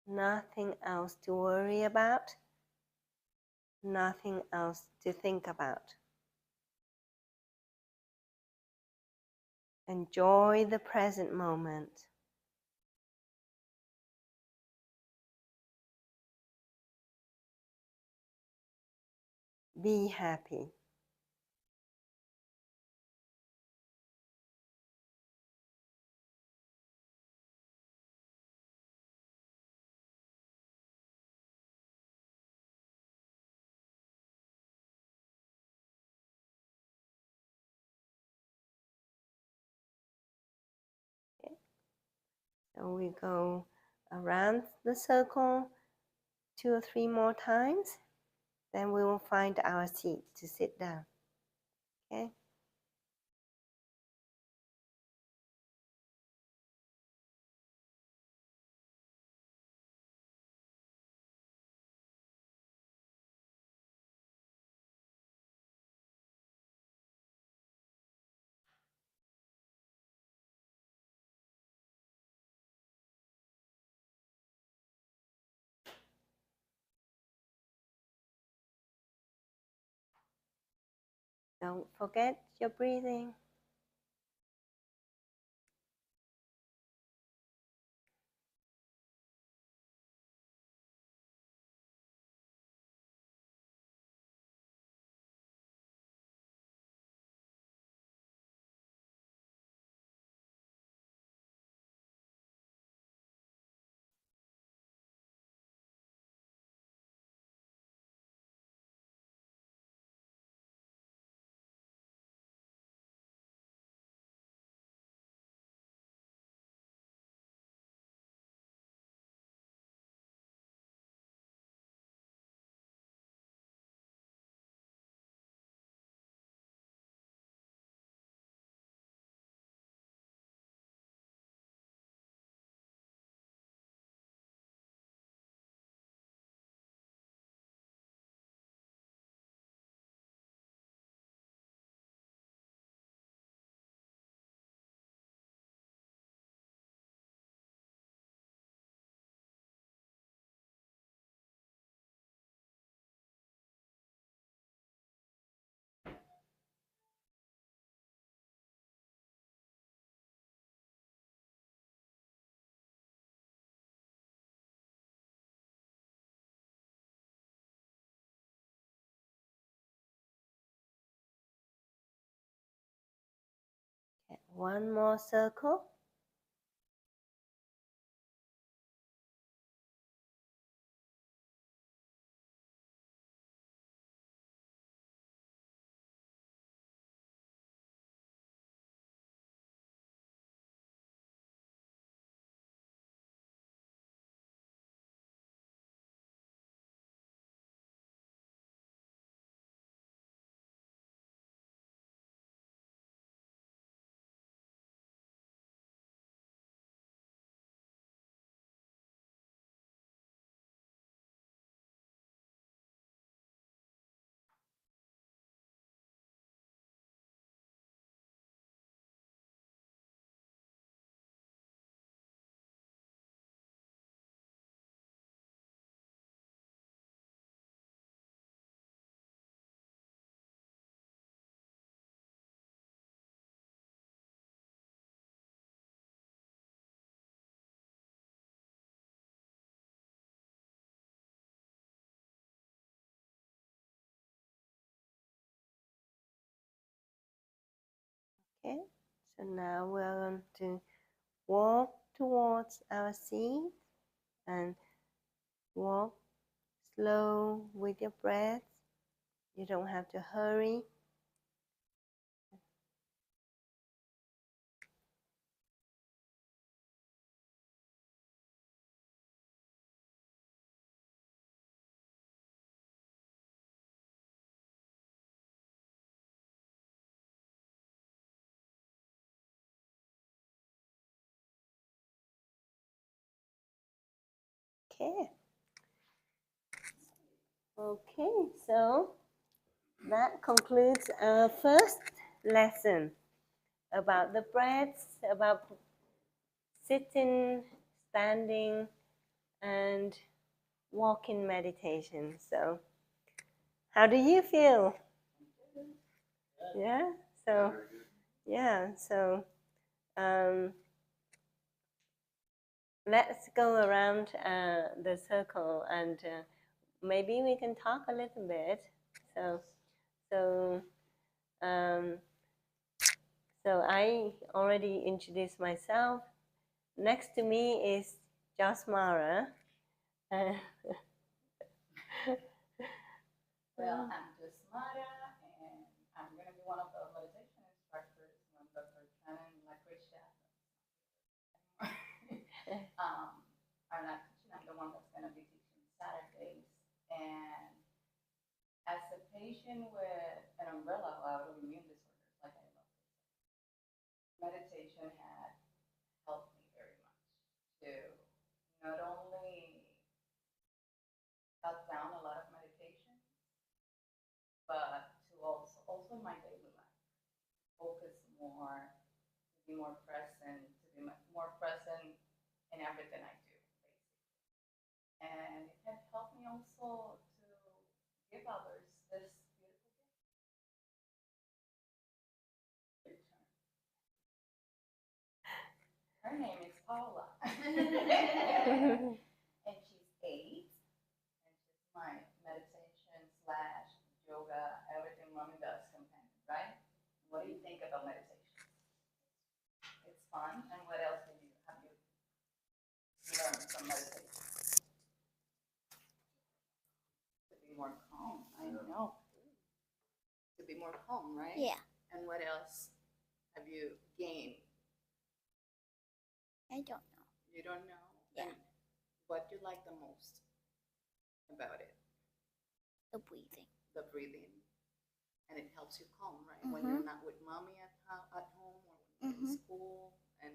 S1: Nothing else to worry about. Nothing else to think about. Enjoy the present moment. Be happy. Okay. So we go around the circle 2 or 3 more times. Then we will find our seat to sit down. Okay? Don't forget your breathing. Okay. One more circle. Okay, so now we're going to walk towards our seat and walk slow with your breath. You don't have to hurry. Okay. Okay, so that concludes our first lesson about the breaths, about sitting, standing, and walking meditation. So, how do you feel? Yeah. So, yeah. So, let's go around the circle and maybe we can talk a little bit. So, um, so I already introduced myself. Next to me is Jasmara.
S3: Well, I'm Jasmara, and I'm going to be one of the meditation instructors when Dr. Shannon Lakrisha. I'm not teaching, I'm the one that's going to be teaching Saturdays. And as a patient with an umbrella of autoimmune disorders, like I love this, meditation had helped me very much to not only cut down a lot of medication, but to also my daily life, focus more, to be more present, to be more present in everything I do, basically. And it has helped me also to give others this beautiful gift. Her name is Paula. And she's 8. And she's my meditation slash yoga, everything mommy does companion, right? What do you think about meditation? It's fun. And what else have you learned from meditation? To be more calm. I know. To be more calm, right?
S4: Yeah.
S3: And what else have you gained?
S4: I don't know.
S3: You don't know?
S4: Yeah.
S3: And what do you like the most about it?
S4: The breathing.
S3: The breathing. And it helps you calm, right? When you're not with mommy at home or when you're in school and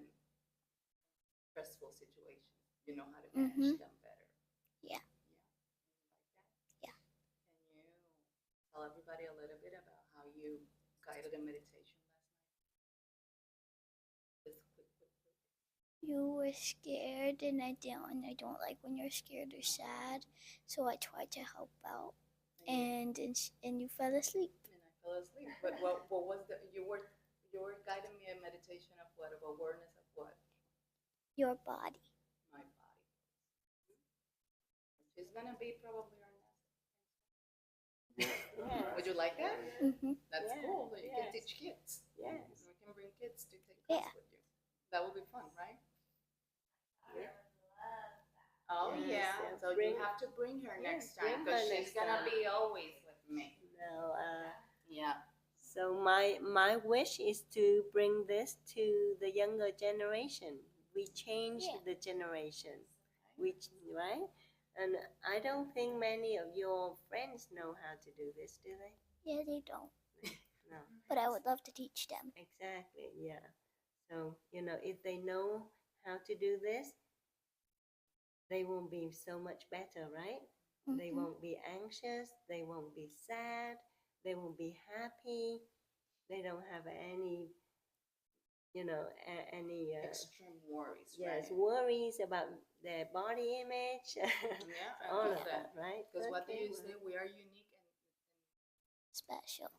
S3: stressful situations, you know how to manage them better.
S4: Yeah.
S3: Yeah.
S4: Yeah.
S3: Can you tell everybody a little bit about how you guided a meditation last night? Just quick.
S4: You were scared, and I don't like when you're scared or sad. So I tried to help out, and you fell asleep.
S3: And I fell asleep. But what was you were guiding me a meditation of what? Of awareness of what?
S4: Your body.
S3: My body. She's gonna be probably our next.
S1: Yeah.
S3: Would you like that? That's
S1: Yeah.
S3: cool. So you can
S1: Yes.
S3: teach kids.
S1: Yes.
S3: We can bring kids to take class with you. That would be fun, right? Oh
S1: Yes,
S3: yeah.
S1: yeah.
S3: So you have to bring her next time because she's gonna be always with me.
S1: No.
S3: Yeah.
S1: So my wish is to bring this to the younger generation. We change the generation, right? And I don't think many of your friends know how to do this, do they?
S4: Yeah, they don't.
S1: No.
S4: But I would love to teach them.
S1: Exactly. Yeah. So if they know how to do this, they will be so much better, right? They won't be anxious. They won't be sad. They will be happy. They don't have any
S3: Extreme worries,
S1: yes,
S3: right?
S1: worries about their body image.
S3: Yeah, I
S1: all
S3: love
S1: of that, right?
S3: Because what do
S1: Okay,
S3: you say? We are unique and
S4: Special.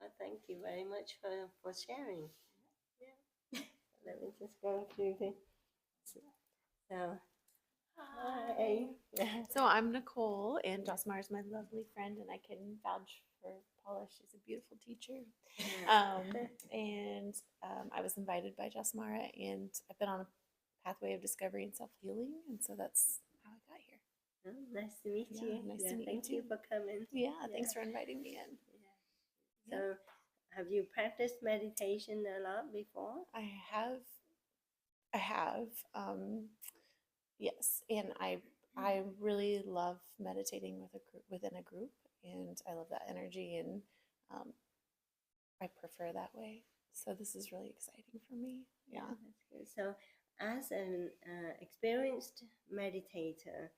S1: well, thank you very much for sharing. Yeah. Let me just go through the. So, Hi.
S5: So I'm Nicole, and Josmar is my lovely friend, and I can vouch for Paula. She's a beautiful teacher. I was invited by Josmara, and I've been on a pathway of discovery and self-healing, and so that's how I got here.
S1: Oh, nice to meet
S5: Yeah,
S1: you.
S5: nice to meet you
S1: Thank you
S5: too.
S1: for coming.
S5: Yeah, thanks for inviting me in.
S1: So, have you practiced meditation a lot before?
S5: I have, yes, and I really love meditating with a group within a group, and I love that energy, and um, I prefer that way. So this is really exciting for me. Yeah.
S1: That's good. So, as an experienced meditator,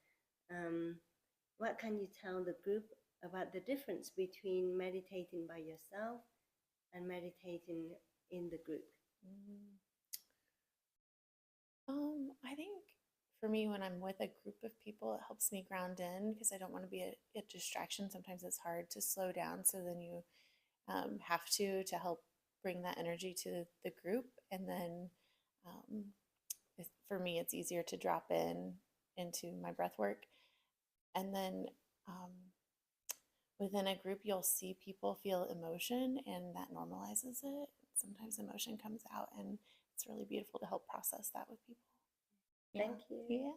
S1: what can you tell the group about the difference between meditating by yourself and meditating in the group?
S5: I think for me, when I'm with a group of people, it helps me ground in because I don't want to be a distraction. Sometimes it's hard to slow down, so then you have to help bring that energy to the group, and then for me, it's easier to drop into my breath work, and then um, within a group, you'll see people feel emotion, and that normalizes it. Sometimes emotion comes out, and it's really beautiful to help process that with people. Yeah.
S1: Thank you.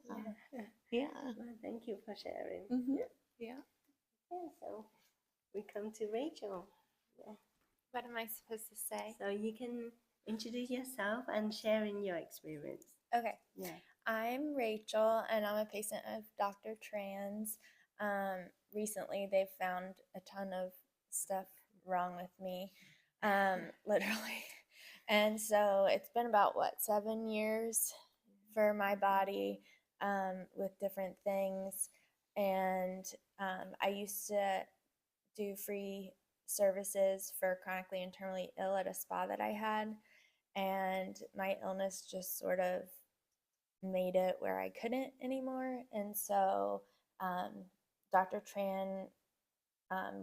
S5: Yeah.
S1: Well, thank you for sharing.
S5: Yeah.
S1: So we come to Rachel.
S2: What am I supposed to say?
S1: So you can introduce yourself and sharing your experience.
S2: Okay.
S1: Yeah.
S2: I'm Rachel, and I'm a patient of Dr. Tran's. Recently, they've found a ton of stuff wrong with me, literally. And so it's been about, 7 years for my body with different things. And I used to do free services for chronically and terminally ill at a spa that I had. And my illness just sort of made it where I couldn't anymore. And so Dr. Tran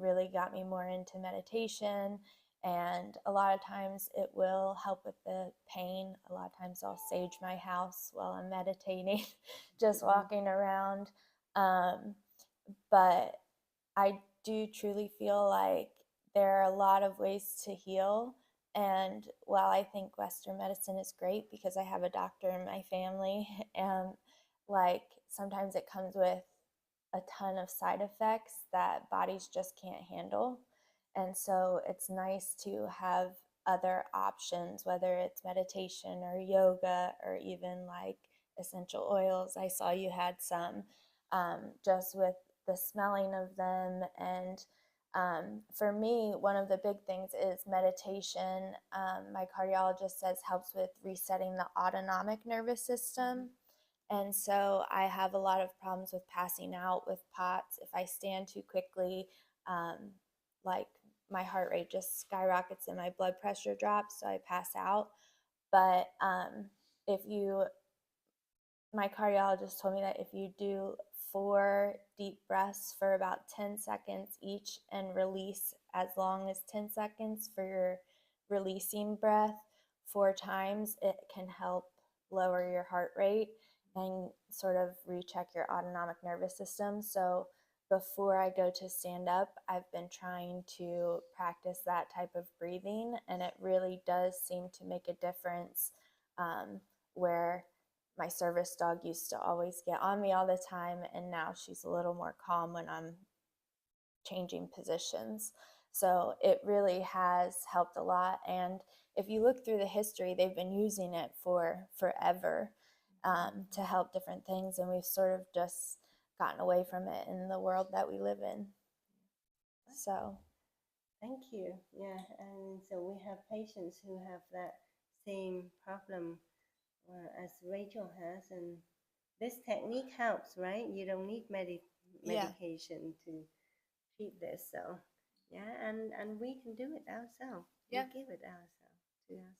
S2: really got me more into meditation. And a lot of times it will help with the pain. A lot of times I'll sage my house while I'm meditating, just walking around. But I do truly feel like there are a lot of ways to heal. And while I think Western medicine is great because I have a doctor in my family, and like sometimes it comes with a ton of side effects that bodies just can't handle. And so it's nice to have other options, whether it's meditation or yoga or even like essential oils. I saw you had some just with the smelling of them. And for me, one of the big things is meditation. My cardiologist says helps with resetting the autonomic nervous system. And so I have a lot of problems with passing out with POTS. If I stand too quickly, like my heart rate just skyrockets and my blood pressure drops, so I pass out. But if you my cardiologist told me that if you do 4 deep breaths for about 10 seconds each and release as long as 10 seconds for your releasing breath 4 times, it can help lower your heart rate and sort of recheck your autonomic nervous system. So before I go to stand up, I've been trying to practice that type of breathing, and it really does seem to make a difference where my service dog used to always get on me all the time, and now she's a little more calm when I'm changing positions. So it really has helped a lot. And if you look through the history, they've been using it for forever to help different things, and we've sort of just gotten away from it in the world that we live in. So
S1: thank you. Yeah, and so we have patients who have that same problem as Rachel has, and this technique helps, right? You don't need medication to treat this. So yeah, and we can do it ourselves.
S2: Yeah.
S1: We give it to ourselves. Yeah,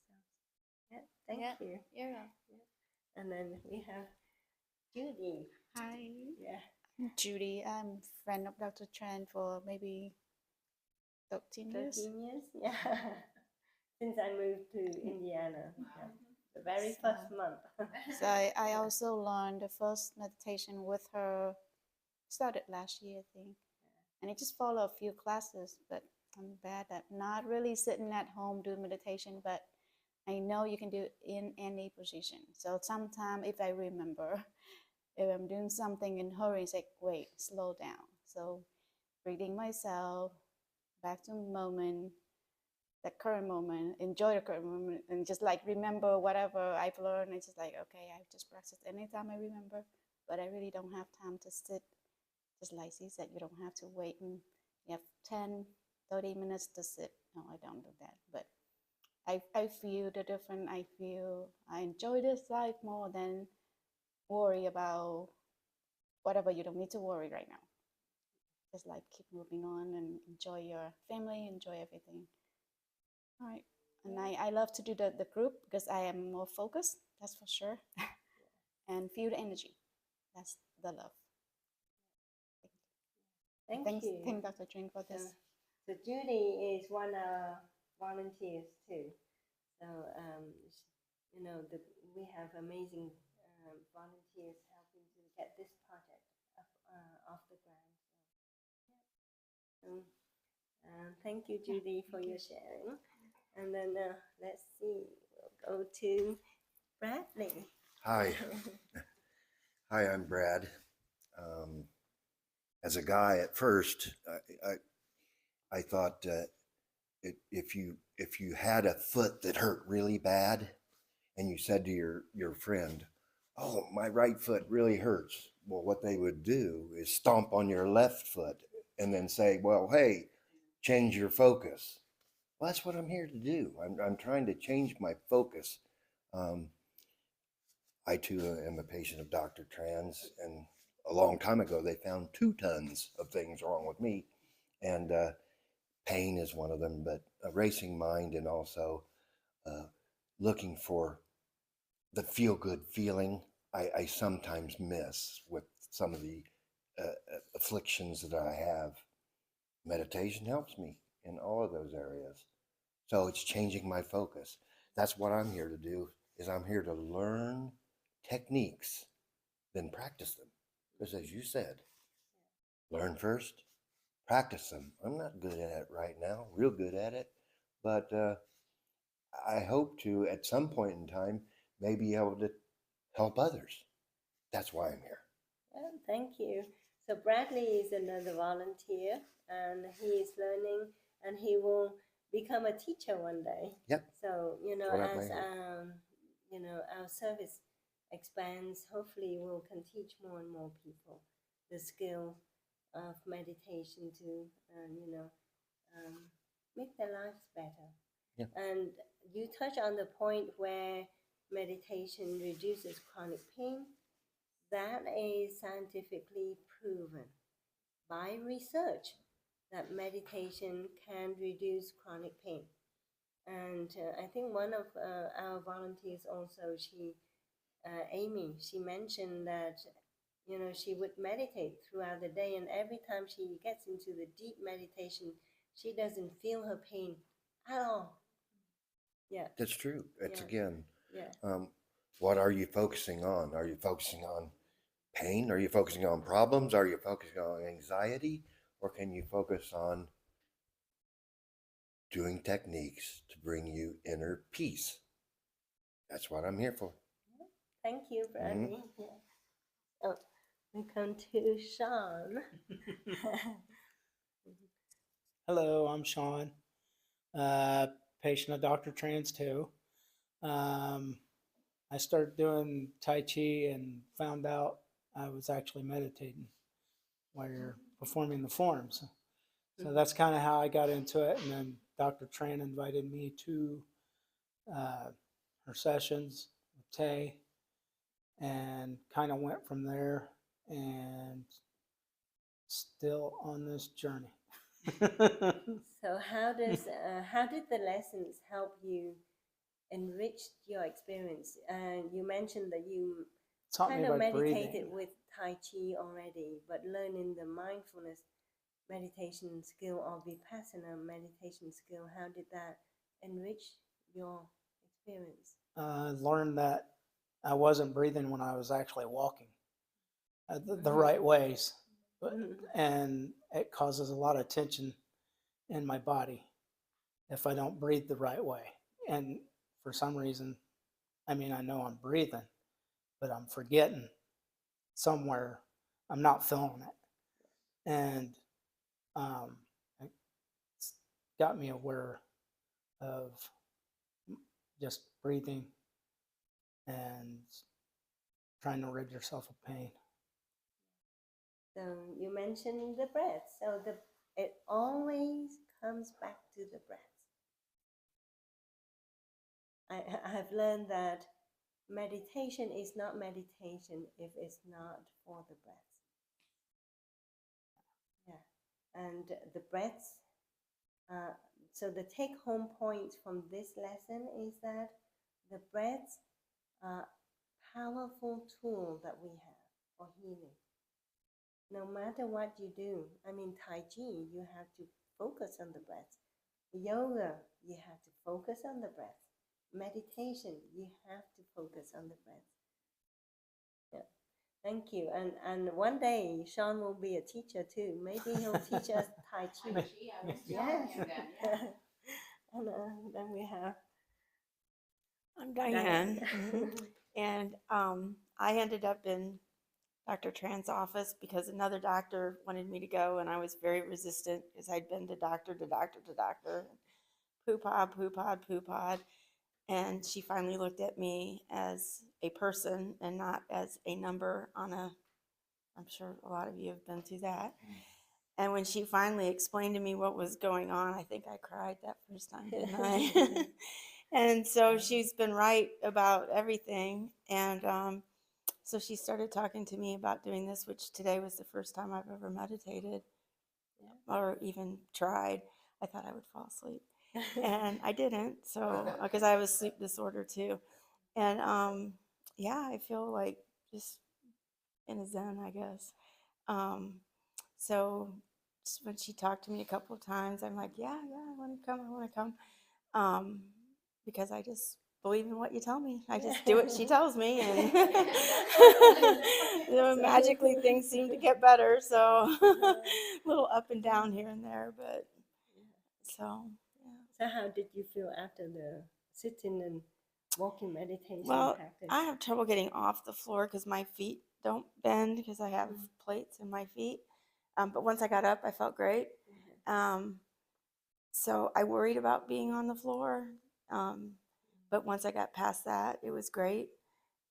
S1: thank you.
S2: Yeah.
S1: And then we have Judy.
S6: Hi,
S1: Yeah.
S6: I'm Judy. I'm friend of Dr. Tran for maybe 13 years.
S1: 13 years? Yeah. Since I moved to Indiana. Yeah. The very
S6: So-
S1: first month.
S6: So I also learned the first meditation with her, started last year, I think. And I just follow a few classes, but I'm bad at not really sitting at home doing meditation, but I know you can do it in any position. So sometimes if I remember, if I'm doing something in hurry, it's like, wait, slow down. So breathing myself, back to the moment, the current moment, enjoy the current moment, and just like remember whatever I've learned. It's just like, okay, I've just practiced anytime I remember, but I really don't have time to sit. Just like she said, you don't have to wait and you have 10, 30 minutes to sit. No, I don't do that. But I feel the difference. I feel I enjoy this life more than worry about whatever you don't need to worry right now. Just like keep moving on and enjoy your family, enjoy everything. All right. And I love to do the group because I am more focused, that's for sure. And feel the energy. That's the love.
S1: Thank you.
S6: Thank Dr. Trin for this.
S1: So Judy is one of our volunteers too. So you know, we have amazing volunteers helping to get this project off the ground. So, thank you, Judy, for your sharing. And then let's see, we'll go to Bradley.
S7: Hi. Hi, I'm Brad. As a guy, at first, I thought if you had a foot that hurt really bad, and you said to your friend, "Oh, my right foot really hurts," well, what they would do is stomp on your left foot and then say, "Well, hey, change your focus." Well, that's what I'm here to do. I'm trying to change my focus. I too am a patient of Dr. Tran's, and a long time ago they found 2 tons of things wrong with me, and pain is one of them. But a racing mind, and also looking for the feel-good feeling, I sometimes miss with some of the afflictions that I have. Meditation helps me in all of those areas, so it's changing my focus. That's what I'm here to do. Is I'm here to learn techniques, then practice them. Because as you said, learn first, practice them. I'm not good at it right now, real good at it, but I hope to, at some point in time, may be able to help others. That's why I'm here.
S1: Well, thank you. So Bradley is another volunteer, and he is learning, and he will become a teacher one day.
S7: Yep.
S1: So you know,
S7: That's what I
S1: as
S7: heard.
S1: you know, our service expands, hopefully we'll can teach more and more people the skill of meditation to, you know, make their lives better.
S7: Yeah.
S1: And you touch on the point where meditation reduces chronic pain. That is scientifically proven by research that meditation can reduce chronic pain. And I think one of our volunteers also, Amy, she mentioned that, you know, she would meditate throughout the day, and every time she gets into the deep meditation, she doesn't feel her pain at all. Yeah.
S7: That's true. It's
S1: Yeah.
S7: again,
S1: Yeah.
S7: what are you focusing on? Are you focusing on pain? Are you focusing on problems? Are you focusing on anxiety? Or can you focus on doing techniques to bring you inner peace? That's what I'm here for.
S1: Thank you, Bradley. Yeah. Oh, we come to Sean.
S8: Hello, I'm Sean, patient of Dr. Trans too. I started doing Tai Chi and found out I was actually meditating while you're performing the forms. So that's kind of how I got into it. And then Dr. Tran invited me to her sessions with Tay, and kind of went from there, and still on this journey.
S1: So how did the lessons help you enrich your experience? You mentioned that you
S8: Taught
S1: kind
S8: me
S1: of
S8: by
S1: meditated
S8: breathing.
S1: with Tai Chi already, but learning the mindfulness meditation skill or Vipassana meditation skill, how did that enrich your experience?
S8: learned that I wasn't breathing when I was actually walking the
S1: Mhm.
S8: right ways.
S1: Mhm.
S8: And it causes a lot of tension in my body if I don't breathe the right way. And for some reason, I mean, I know I'm breathing, but I'm forgetting somewhere. I'm not feeling it. And it's got me aware of just breathing and trying to rid yourself of pain.
S1: So you mentioned the breath. So it always comes back to the breath. I have learned that meditation is not meditation if it's not for the breath. Yeah, and the breaths. So the take-home point from this lesson is that the breaths are a powerful tool that we have for healing. No matter what you do, I mean, Tai Chi, you have to focus on the breath. Yoga, you have to focus on the breath. Meditation, you have to focus on the breath. Yeah. Thank you. And one day, Sean will be a teacher too. Maybe he'll teach us Tai Chi.
S3: Tai Chi, I was telling
S1: Yes.
S3: him that, yeah.
S1: And then we have
S9: I'm Diane, and I ended up in Dr. Tran's office because another doctor wanted me to go, and I was very resistant because I'd been to doctor to doctor to doctor, poo-pod, poo-pod, poo-pod, and she finally looked at me as a person and not as a number on a, I'm sure a lot of you have been through that. And when she finally explained to me what was going on, I think I cried that first time, didn't I? And so she's been right about everything. And so she started talking to me about doing this, which today was the first time I've ever meditated or even tried. I thought I would fall asleep. And I didn't, so because I have a sleep disorder too. And yeah, I feel like just in a zen, I guess. So when she talked to me a couple of times, I'm like, yeah, I want to come, I want to come. Because I just believe in what you tell me. I just do what she tells me, and magically things seem to get better. So a little up and down here and there, but so yeah.
S1: So how did you feel after the sitting and walking meditation
S9: Well,
S1: practice?
S9: I have trouble getting off the floor because my feet don't bend because I have plates in my feet. But once I got up, I felt great. So I worried about being on the floor. But once I got past that, it was great.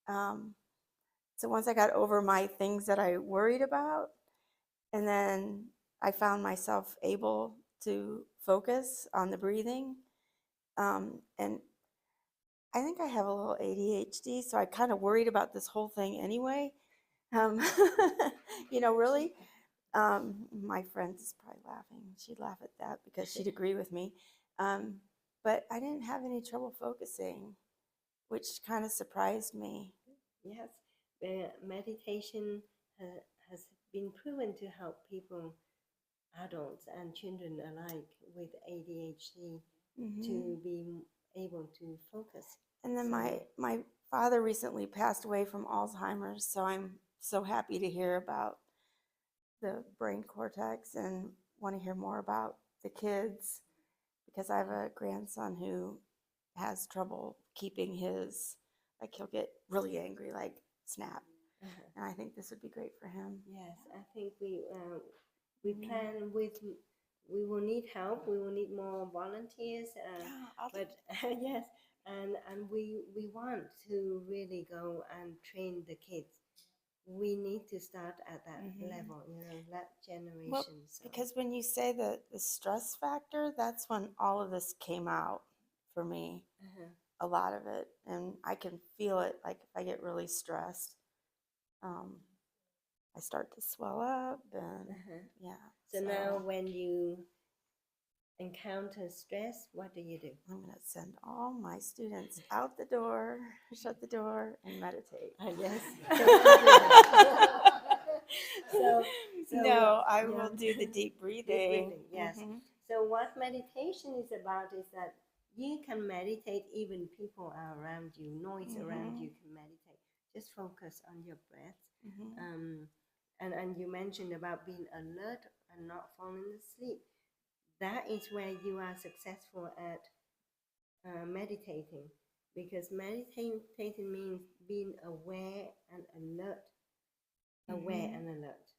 S9: So once I got over my things that I worried about, and then I found myself able to focus on the breathing. And I think I have a little ADHD, so I kind of worried about this whole thing anyway. Really. My friend's probably laughing. She'd laugh at that because she'd agree with me. But I didn't have any trouble focusing, which kind of surprised me.
S1: Yes, meditation has been proven to help people, adults and children alike, with ADHD to be able to focus.
S9: And then my father recently passed away from Alzheimer's, so I'm so happy to hear about the brain cortex and want to hear more about the kids, because I have a grandson who has trouble keeping his, like he'll get really angry, like snap. And I think this would be great for him.
S1: Yes, I think we plan with, we will need help. We will need more volunteers. But yes, and we want to really go and train the kids. We need to start at that level, that generation.
S9: Well, because when you say the stress factor, that's when all of this came out for me, a lot of it. And I can feel it, like if I get really stressed, I start to swell up and yeah.
S1: So now when you encounter stress, what do you do?
S9: I'm going to send all my students out the door, shut the door, and meditate.
S1: Yes.
S9: No, I will do the deep breathing.
S1: Yes. So what meditation is about is that you can meditate, even people are around you, noise around you can meditate. Just focus on your breath. And you mentioned about being alert and not falling asleep. That is where you are successful at meditating, because meditating means being aware and alert. Aware and alert.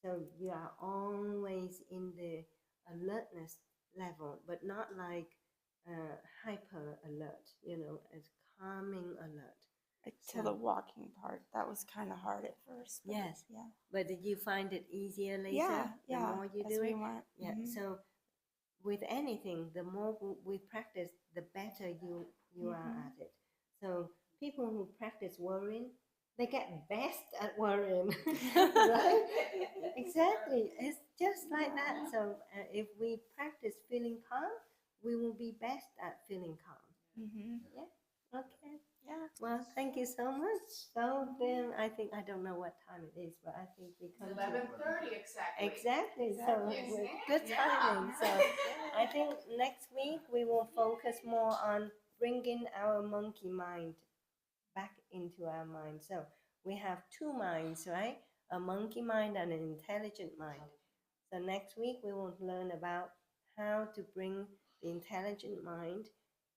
S1: So you are always in the alertness level, but not like hyper alert, as calming alert.
S9: To the walking part, that was kind of hard at first. But
S1: Yes.
S9: Yeah.
S1: But did you find it easier later?
S9: Yeah.
S1: The more you do
S9: we
S1: it?
S9: went.
S1: Yeah. So with anything, the more we practice, the better you are at it. So people who practice worrying, they get best at worrying, right? Exactly. It's just like that. So if we practice feeling calm, we will be best at feeling calm. Yeah. Okay.
S9: Yeah.
S1: Well, thank you so much. So then I think, I don't know what time it is, but I think we come
S3: 11:30 exactly.
S1: Exactly. So
S3: Exactly.
S1: good timing.
S3: Yeah.
S1: So I think next week we will focus more on bringing our monkey mind back into our mind. So we have two minds, right? A monkey mind and an intelligent mind. So next week we will learn about how to bring the intelligent mind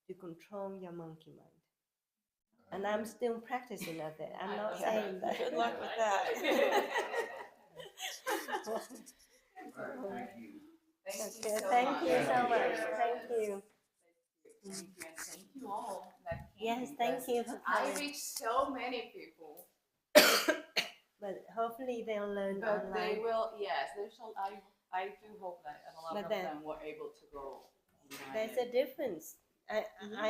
S1: to control your monkey mind. And I'm still practicing at it. I'm not saying that.
S9: Good luck with that.
S7: Thank you.
S1: Thank you so much. Thank you.
S3: Thank you all that came.
S1: Yes, thank you for
S3: I
S1: coming.
S3: reached so many people.
S1: But hopefully they'll learn
S3: But
S1: online.
S3: they will, yes, I do hope that a lot
S1: But
S3: of
S1: then-
S3: them were able to go online.
S1: There's a difference. I